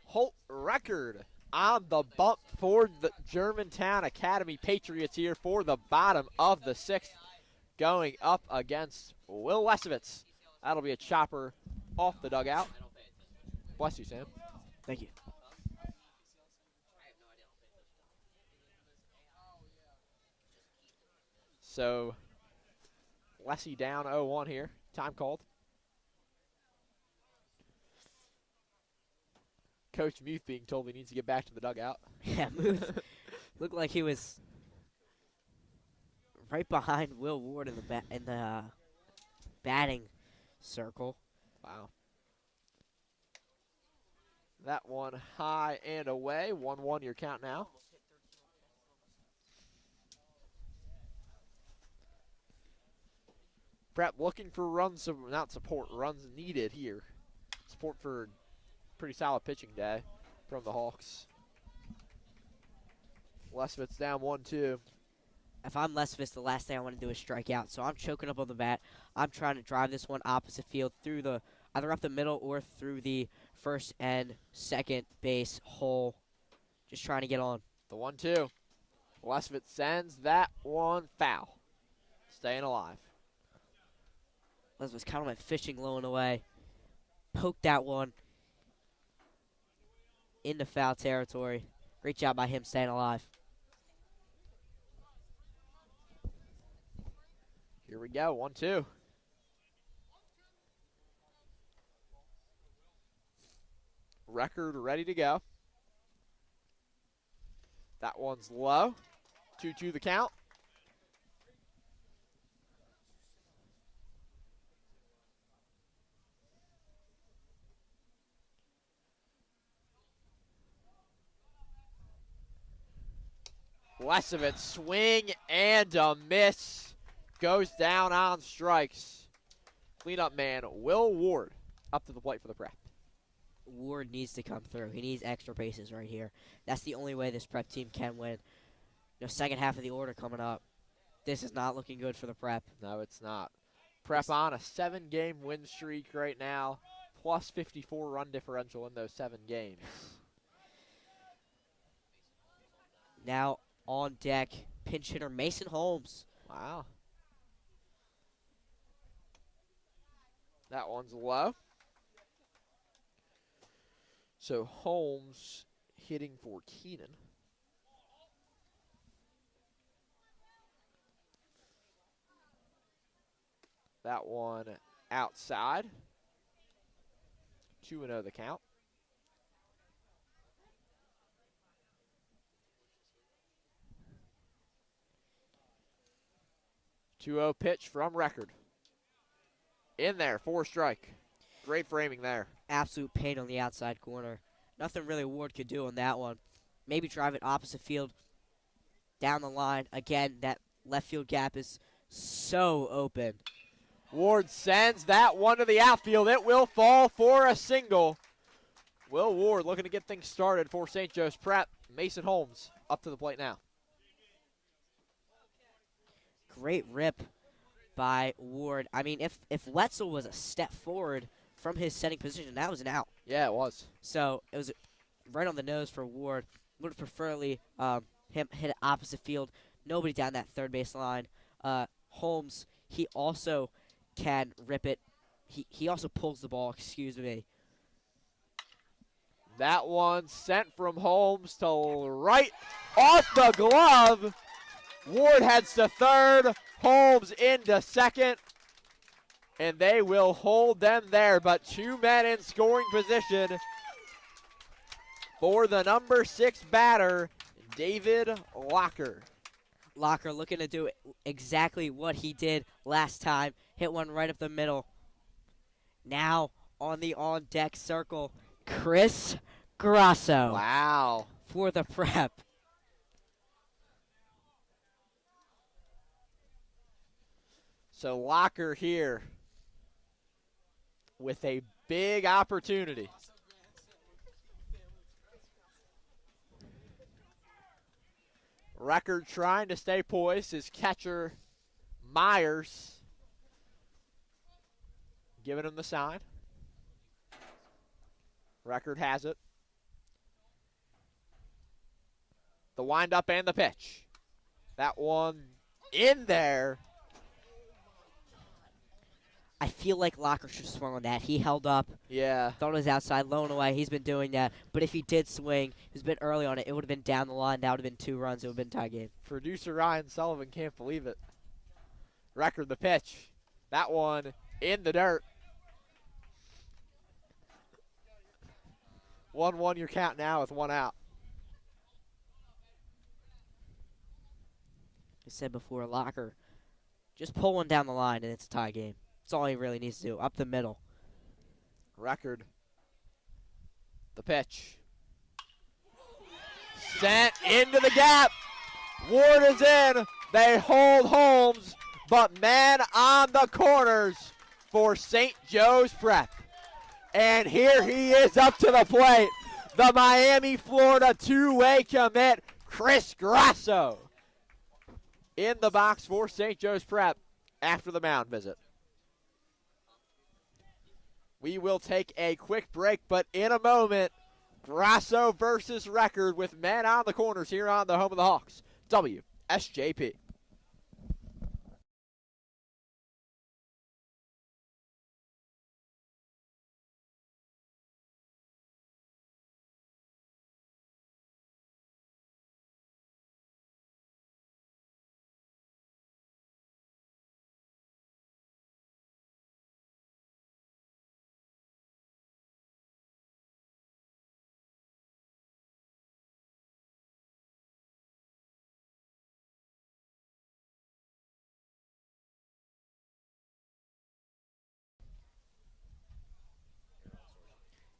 Holt record on the bump for the Germantown Academy Patriots here for the bottom of the sixth. going up against Will Lesovitz. That'll be a chopper off the dugout. Bless you, Sam. Thank you. So, Lessie down 0-1 here. Time called. Coach Muth being told he needs to get back to the dugout. Yeah, Muth looked like he was right behind Will Ward in the batting circle. Wow. That one high and away. 1-1 your count now. Prep looking for runs, not support, runs needed here. Support for pretty solid pitching day from the Hawks. Lesovitz down 1-2. If I'm Lesovitz, the last thing I want to do is strike out. So I'm choking up on the bat. I'm trying to drive this one opposite field through either up the middle or through the first and second base hole. Just trying to get on. The 1-2. Lesovitz sends that one foul. Staying alive. Lesovitz kind of went fishing low and away. Poked that one into foul territory. Great job by him staying alive. Here we go, 1-2. Record ready to go. That one's low. 2-2 the count. Lesovitz swing and a miss. Goes down on strikes. Cleanup man Will Ward up to the plate for the prep. Ward needs to come through. He needs extra bases right here. That's the only way this prep team can win. Second half of the order coming up. This is not looking good for the prep. No, it's not. Prep on a 7-game win streak right now, plus 54 run differential in those 7 games. Now on deck, pinch hitter Mason Holmes. Wow. That one's low. So Holmes hitting for Keenan. That one outside. 2-0 the count. Two-0 pitch from Record. In there, 4 strike. Great framing there. Absolute pain on the outside corner. Nothing really Ward could do on that one. Maybe drive it opposite field down the line. Again, that left field gap is so open. Ward sends that one to the outfield. It will fall for a single. Will Ward looking to get things started for St. Joe's Prep. Mason Holmes up to the plate now. Great rip by Ward. I mean, if Wetzel was a step forward from his setting position, that was an out. Yeah, it was. So it was right on the nose for Ward. Would have preferably him hit it opposite field. Nobody down that third base line. Holmes, he also can rip it. He also pulls the ball, excuse me. That one sent from Holmes to right off the glove. Ward heads to third. Holmes into second. And they will hold them there, but 2 men in scoring position for the number 6 batter, David Locker. Locker looking to do exactly what he did last time. Hit one right up the middle. Now on the on-deck circle, Chris Grasso. Wow. For the prep. So Locker here with a big opportunity. Record trying to stay poised. His catcher, Myers, giving him the sign. Record has it. The windup and the pitch. That one in there. I feel like Locker should have swung on that. He held up, Yeah. thought it was outside, low and away. He's been doing that. But if he did swing, he's been early on it, it would have been down the line. That would have been 2 runs. It would have been tie game. Producer Ryan Sullivan can't believe it. Record the pitch. That one in the dirt. 1-1 your count now with 1 out. I said before, Locker, just pull one down the line and it's a tie game. That's all he really needs to do. Up the middle. Record the pitch. Sent into the gap. Ward is in. They hold Holmes, but man on the corners for St. Joe's Prep. And here he is up to the plate. The Miami, Florida two-way commit, Chris Grasso, in the box for St. Joe's Prep after the mound visit. We will take a quick break, but in a moment, Grasso versus Record with men on the corners here on the home of the Hawks, WSJP.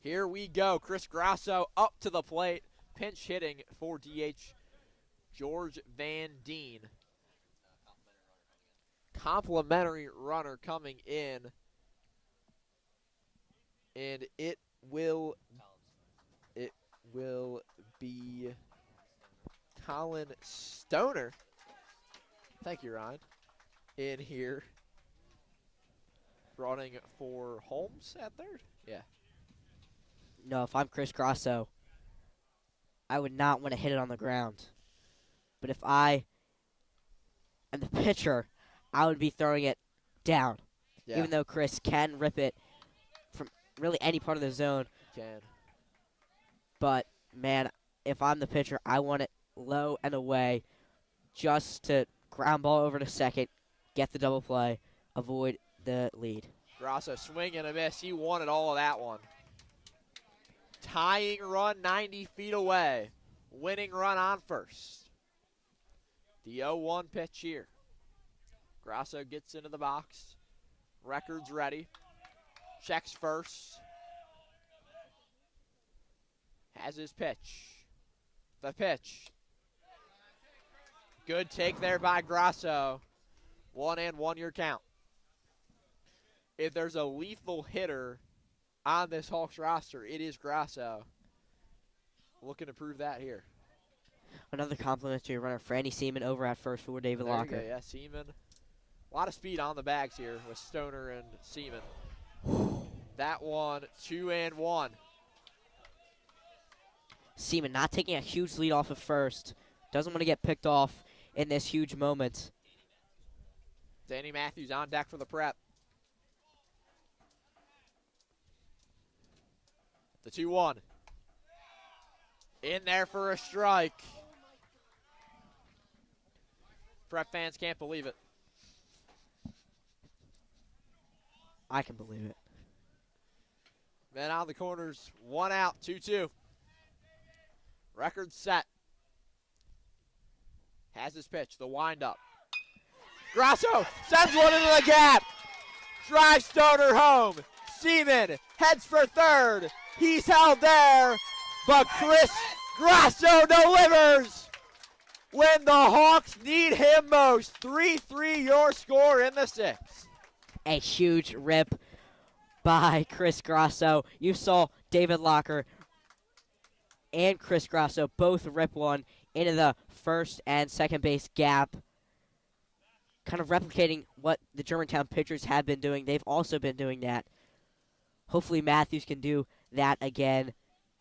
Here we go. Chris Grasso up to the plate. Pinch hitting for DH George Van Deen. Complimentary runner coming in. And it will be Colin Stoner. Thank you, Ryan. In here. Running for Holmes at third. Yeah. No, if I'm Chris Grasso, I would not want to hit it on the ground. But if I am the pitcher, I would be throwing it down. Yeah. Even though Chris can rip it from really any part of the zone. Can. But, man, if I'm the pitcher, I want it low and away just to ground ball over to second, get the double play, avoid the lead. Grasso swing and a miss. He wanted all of that one. Tying run 90 feet away. Winning run on first. The 0-1 pitch here. Grasso gets into the box. Record's ready. Checks first. Has his pitch. The pitch. Good take there by Grasso. 1-1 your count. If there's a lethal hitter on this Hawks roster, it is Grasso. Looking to prove that here. Another complimentary runner, Franny Seaman over at first for David There Locker. you go, yeah, Seaman. A lot of speed on the bags here with Stoner and Seaman. That one, 2-1. Seaman not taking a huge lead off of first. Doesn't want to get picked off in this huge moment. Danny Matthews on deck for the Prep. The 2-1. In there for a strike. Prep fans can't believe it. I can believe it. Men out of the corners, 1 out, 2-2. Record set. Has his pitch, the windup. Grasso sends one into the gap. Drives Stoner home. Seaman heads for third. He's held there, but Chris Grasso delivers when the Hawks need him most. 3-3 your score in the 6th. A huge rip by Chris Grasso. You saw David Locker and Chris Grasso both rip one into the first and second base gap. Kind of replicating what the Germantown pitchers have been doing. They've also been doing that. Hopefully Matthews can do that again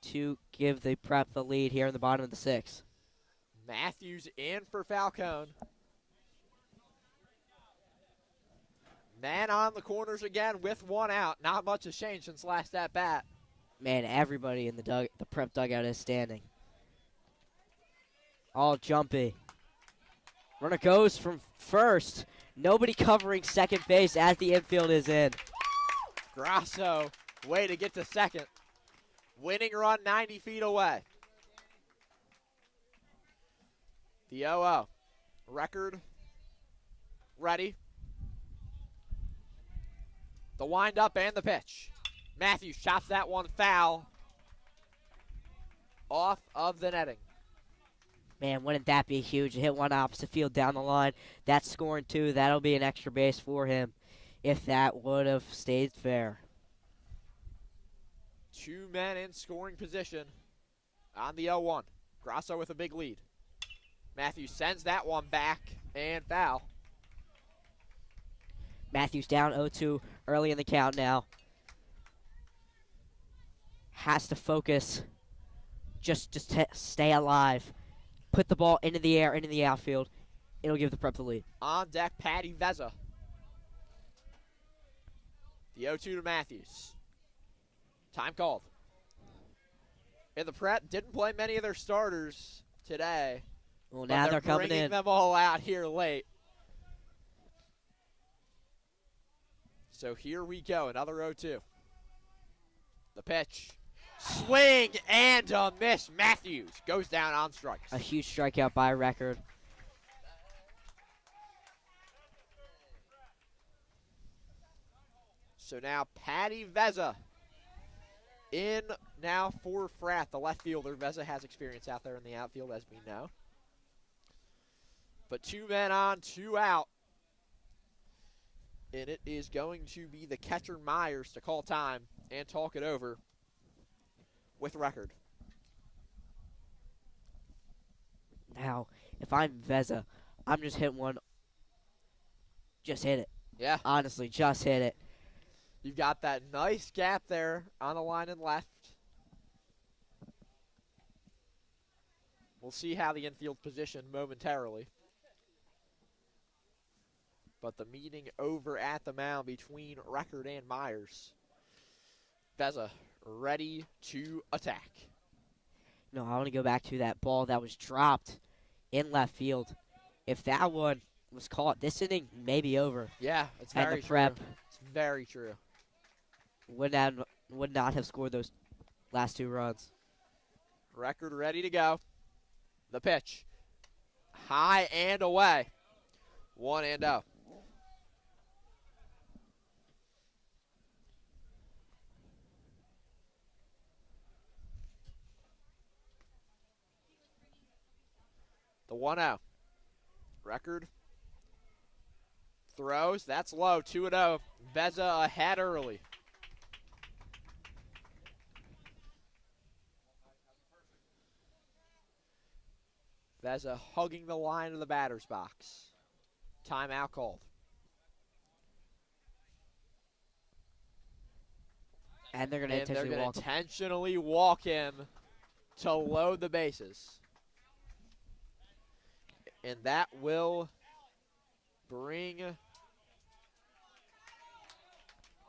to give the Prep the lead here in the bottom of the 6th. Matthews in for Falcone. Man on the corners again with one out. Not much has changed since last at bat. Man, everybody in the prep dugout is standing. All jumpy. Runner goes from first. Nobody covering second base as the infield is in. Grasso, way to get to second. Winning run 90 feet away. The 0-0. Record ready. The windup and the pitch. Matthews chops that one foul off of the netting. Man, wouldn't that be huge? To hit one opposite field down the line. That's scoring two. That'll be an extra base for him if that would have stayed fair. 2 men in scoring position on the 0-1. Grasso with a big lead. Matthews sends that one back and foul. Matthews down 0-2 early in the count now. Has to focus. Just stay alive. Put the ball into the air, into the outfield. It'll give the prep the lead. On deck, Patty Vezza. The 0-2 to Matthews. Time called. And the prep didn't play many of their starters today. Well, now they're coming bringing in. them all out here late. So here we go, another 0-2. The pitch. Swing and a miss. Matthews goes down on strikes. A huge strikeout by record. So now Patty Vezza in now for Fratt, the left fielder. Vezza has experience out there in the outfield, as we know. But 2 men on, 2 out. And it is going to be the catcher Myers to call time and talk it over with record. Now, if I'm Vezza, I'm just hitting one. Just hit it. Yeah. Honestly, just hit it. You've got that nice gap there on the line and left. We'll see how the infield position momentarily. But the meeting over at the mound between Record and Myers. Vezza ready to attack. No, I want to go back to that ball that was dropped in left field. If that one was caught, this inning may be over. Yeah, it's and very the prep true. It's very true. would not have scored those last 2 runs. Record ready to go. The pitch. High and away. 1-0. The 1-0. Record throws. That's low. 2-0. Vezza ahead early. Vezza hugging the line of the batter's box. Timeout called. And they're going to intentionally walk him to load the bases. And that will bring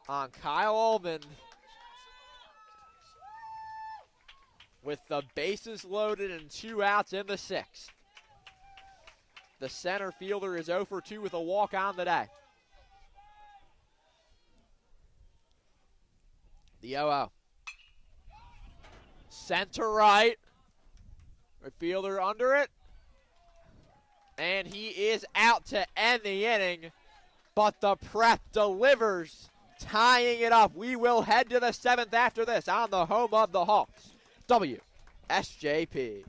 on Kyle Ullman with the bases loaded and 2 outs in the 6th. The center fielder is 0 for 2 with a walk on the day. The 0-0. Center right. Right fielder under it. And he is out to end the inning. But the prep delivers, tying it up. We will head to the 7th after this on the home of the Hawks. WSJP.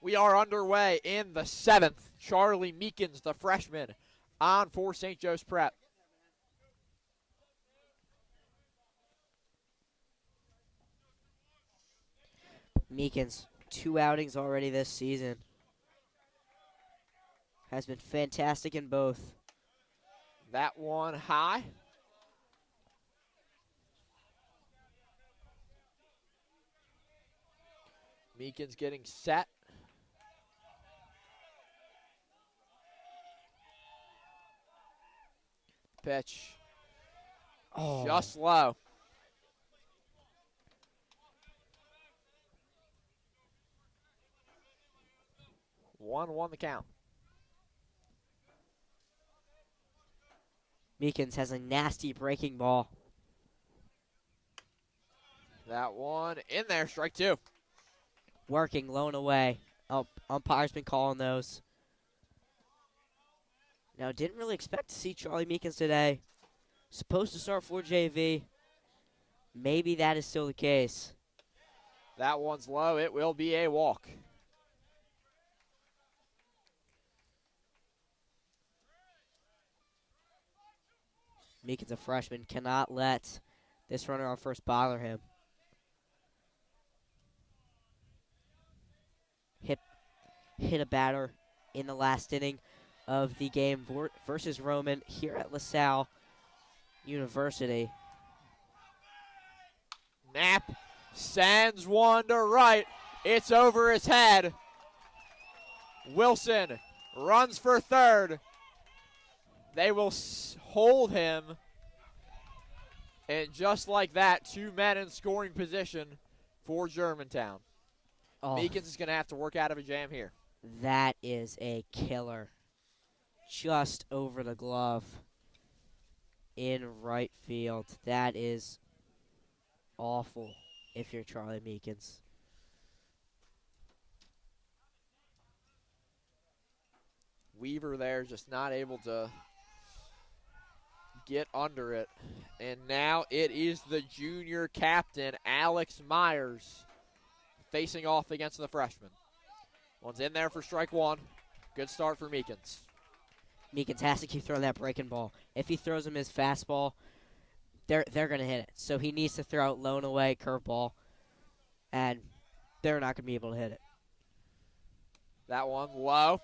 We are underway in the 7th. Charlie Meekins, the freshman, on for St. Joe's Prep. Meekins, 2 outings already this season. Has been fantastic in both. That one high. Meekins getting set. Pitch. Oh. Just low. One the count. Meekins has a nasty breaking ball. That one in there, strike 2. Working, low and away. Oh, umpire's been calling those. Now, didn't really expect to see Charlie Meekins today. Supposed to start for JV. Maybe that is still the case. That one's low. It will be a walk. Meekins, a freshman, cannot let this runner on first bother him. Hit a batter in the last inning of the game versus Roman here at LaSalle University. Knapp sends one to right. It's over his head. Wilson runs for third. They will hold him. And just like that, 2 men in scoring position for Germantown. Oh, Meekins is going to have to work out of a jam here. that is a killer. Just over the glove in right field. That is awful if you're Charlie Meekins. Weaver there just not able to get under it. And now it is the junior captain, Alex Myers, facing off against the freshman. One's in there for strike 1. Good start for Meekins. Meekins has to keep throwing that breaking ball. If he throws him his fastball, they're going to hit it. So he needs to throw out low and away, curveball, and they're not going to be able to hit it. That one low.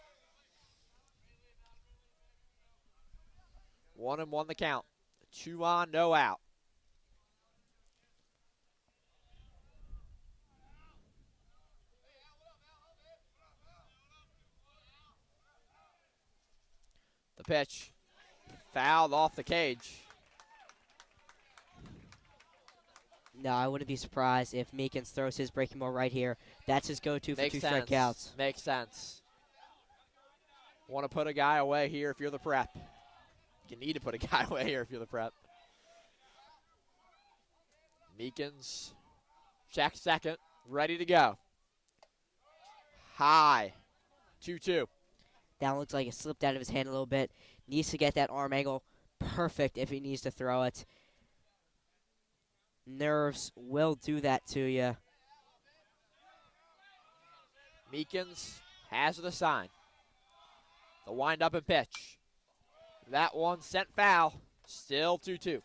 1-1 the count. 2 on, no out. The pitch fouled off the cage. No, I wouldn't be surprised if Meekins throws his breaking ball right here. That's his go-to for 2 strikeouts. Makes sense. Want to put a guy away here if you're the Prep. You need to put a guy away here if you're the Prep. Meekins, check second, ready to go. High, 2-2. That looks like it slipped out of his hand a little bit. Needs to get that arm angle perfect if he needs to throw it. Nerves will do that to you. Meekins has the sign. The wind up and pitch. That one sent foul. Still 2-2.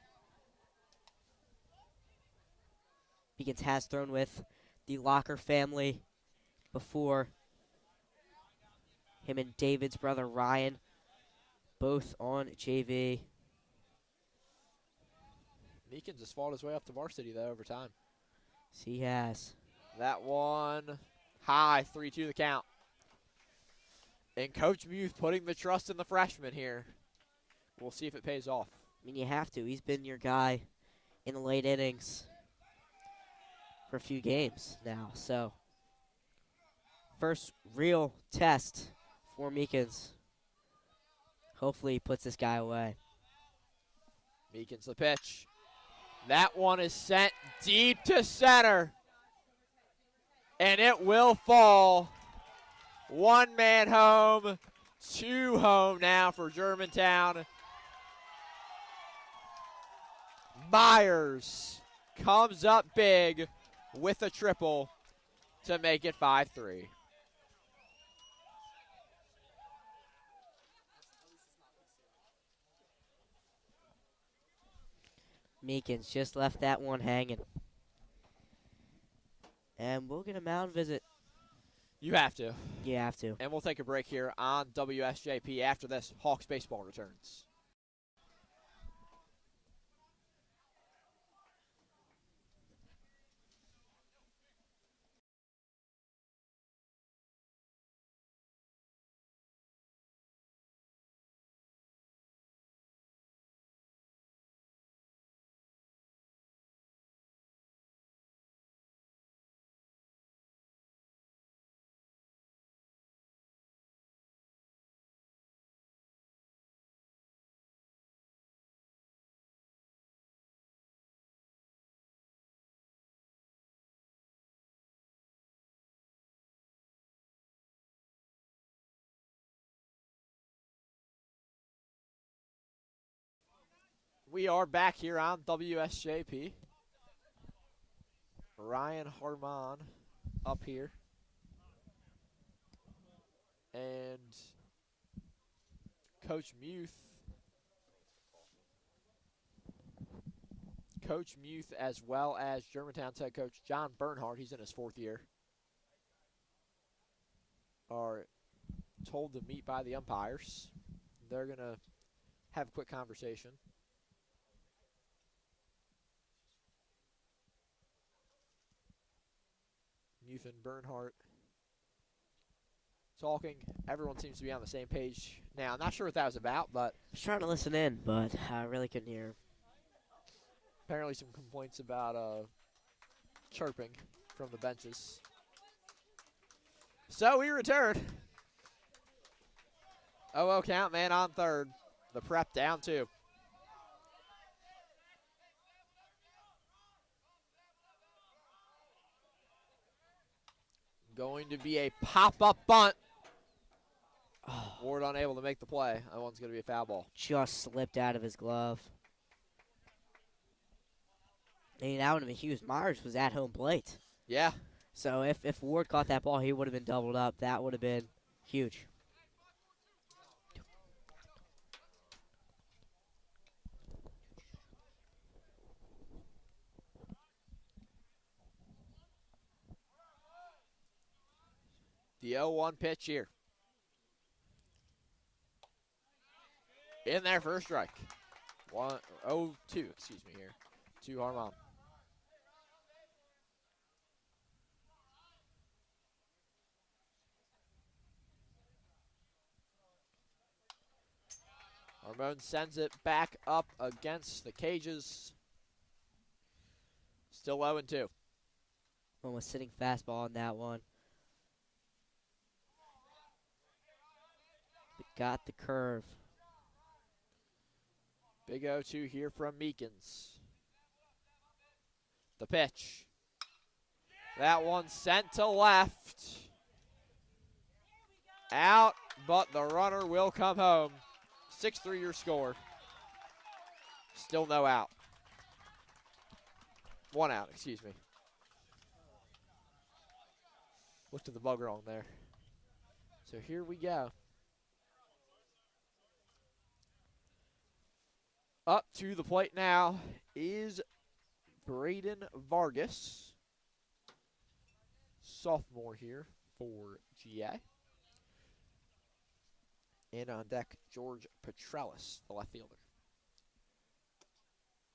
Meekins has thrown with the Locker family before. Him and David's brother Ryan, both on JV. Meekins has fought his way up to varsity, though, over time. Yes, he has. That one high, 3-2 the count. And Coach Muth putting the trust in the freshman here. We'll see if it pays off. I mean, you have to. He's been your guy in the late innings for a few games now. So, first real test for Meekins. Hopefully he puts this guy away. Meekins the pitch. That one is sent deep to center. And it will fall. 1 man home, 2 home now for Germantown. Myers comes up big with a triple to make it 5-3. Meekins just left that one hanging. And we'll get a mound visit. You have to. You have to. And we'll take a break here on WSJP. After this, Hawks baseball returns. We are back here on WSJP. Ryan Harmon up here. And Coach Muth. Coach Muth, as well as Germantown's head coach John Bernhardt, he's in his 4th year, are told to meet by the umpires. They're going to have a quick conversation. Muth and Bernhardt talking. Everyone seems to be on the same page now. Not sure what that was about, but I was trying to listen in, but I really couldn't hear. apparently some complaints about chirping from the benches. So we return. 0-0 count, man on third. The prep down 2. Going to be a pop-up bunt. Oh, Ward unable to make the play. That one's going to be a foul ball. just slipped out of his glove. I mean, that would have been huge. Myers was at home plate. Yeah. So if Ward caught that ball, he would have been doubled up. That would have been huge. The 0-1 pitch here. In there for a strike. 0-2, excuse me here. To Harmon. Harmon sends it back up against the cages. Still 0-2. Almost sitting fastball on that one. But got the curve. Big 0-2 here from Meekins. The pitch. That one sent to left. Out, but the runner will come home. 6-3 your score. Still no out. 1 out, excuse me. Looked at the bug wrong there. So here we go. Up to the plate now is Braden Vargas, sophomore here for GA. And on deck, George Petrellis, the left fielder.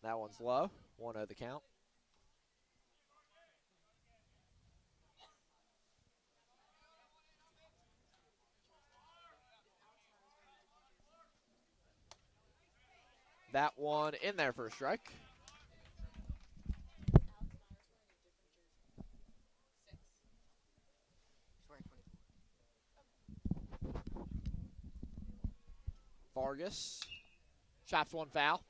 That one's low, 1-0 the count. That one in there for a strike. Vargas chops one foul.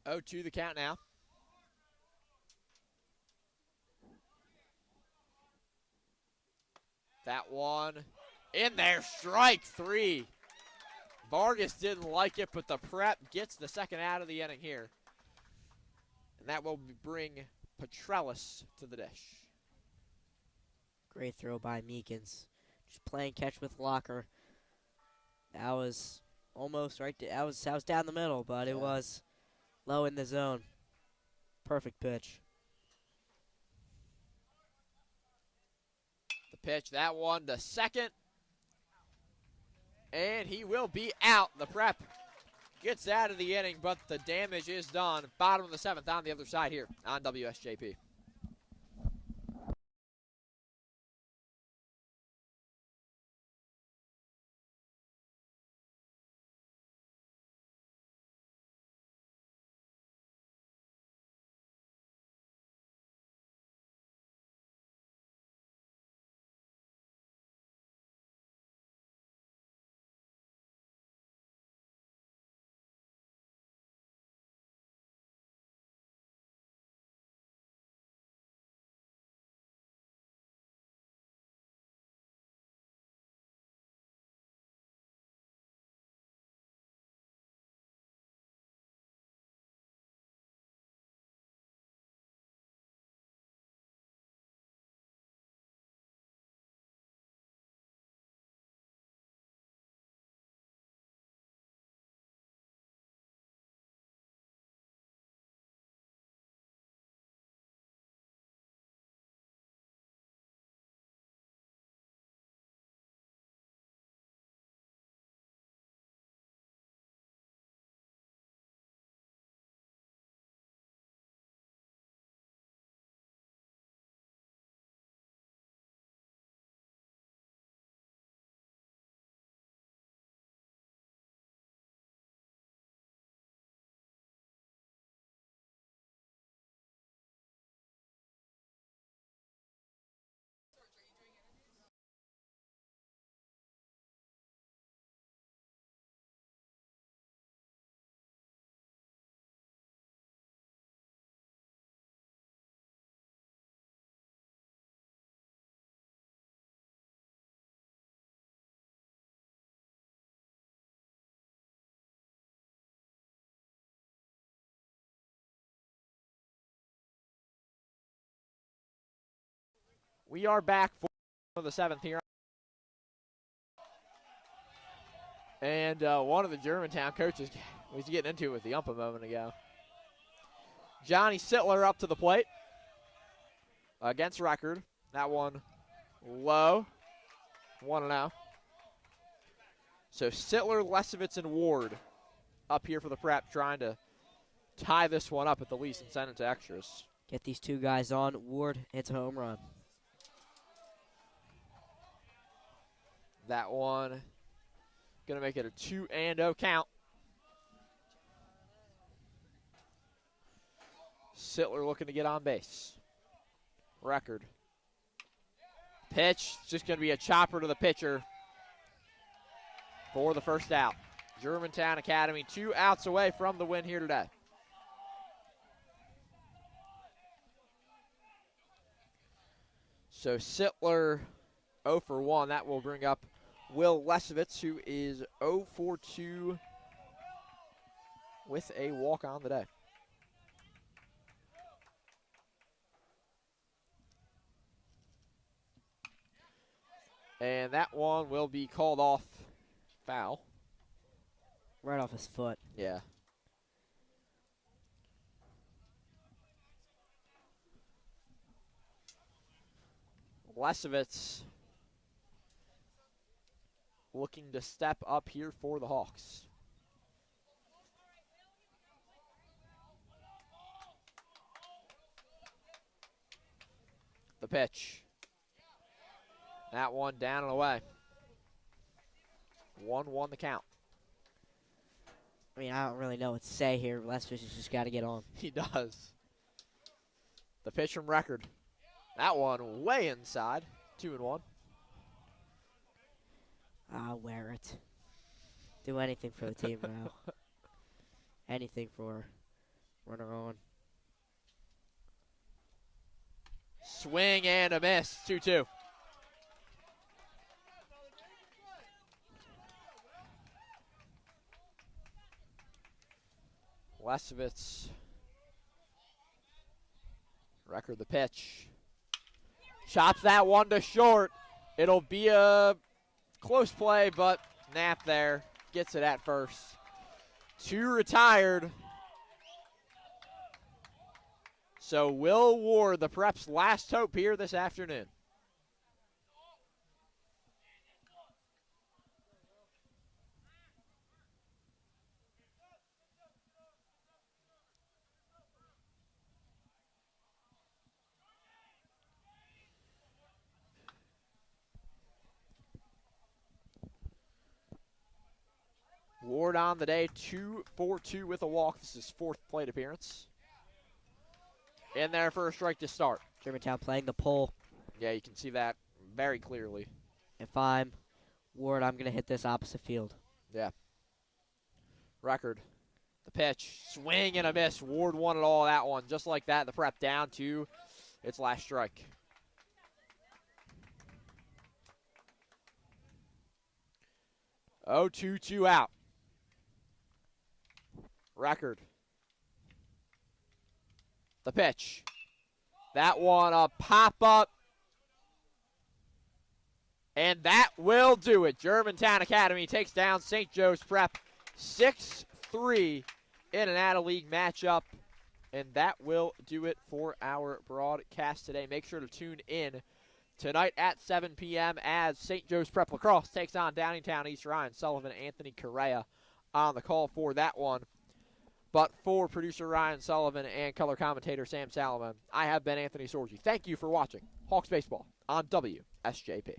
Oh, 2 the count now. That one in there, strike 3. Vargas didn't like it, but the prep gets the second out of the inning here. And that will bring Petrellis to the dish. Great throw by Meekins. Just playing catch with Locker. That was almost right. That was down the middle, but it was low in the zone. Perfect pitch. The pitch, that one to second. And he will be out. The Prep gets out of the inning, but the damage is done. Bottom of the 7th on the other side here on WSJP. We are back for the 7th here. And one of the Germantown coaches was getting into it with the ump a moment ago. Johnny Sittler up to the plate against record. That one low, 1-0. So Sittler, Lesovitz, and Ward up here for the Prep, trying to tie this one up at the least and send it to extras. Get these two guys on. Ward hits a home run. That one going to make it a 2-0 count. Sittler looking to get on base. Record. Pitch, just going to be a chopper to the pitcher for the first out. Germantown Academy 2 outs away from the win here today. So Sittler 0 for 1. That will bring up Will Lesovitz, who is 0 for 2 with a walk on the day. And that one will be called off foul. Right off his foot. Yeah. Lesovitz looking to step up here for the Hawks. The pitch. That one down and away. 1-1 the count. I mean, I don't really know what to say here. Lesovitz has just got to get on. He does. The pitch from record. That one way inside. 2-1. I'll wear it. Do anything for the team now. Anything for runner on. Swing and a miss. 2-2. Lesovitz Record the pitch. Chops that one to short. It'll be a close play, but Knapp there gets it at first. 2 retired. So Will Ward, the Prep's last hope here this afternoon. Ward on the day, 2 for 2 with a walk. This is his 4th plate appearance. In there for a strike to start. Germantown playing the pull. Yeah, you can see that very clearly. If I'm Ward, I'm going to hit this opposite field. Yeah. Record. The pitch. Swing and a miss. Ward won it all that one. Just like that, the Prep down to its last strike. Oh, 2-2 out. Record. The pitch. That one a pop-up. And that will do it. Germantown Academy takes down St. Joe's Prep 6-3 in an out-of-league matchup. And that will do it for our broadcast today. Make sure to tune in tonight at 7 p.m. as St. Joe's Prep Lacrosse takes on Downingtown East. Ryan Sullivan, Anthony Correa on the call for that one. But for producer Ryan Sullivan and color commentator Sam Salamone, I have been Anthony Sorgi. Thank you for watching Hawks Baseball on WSJP.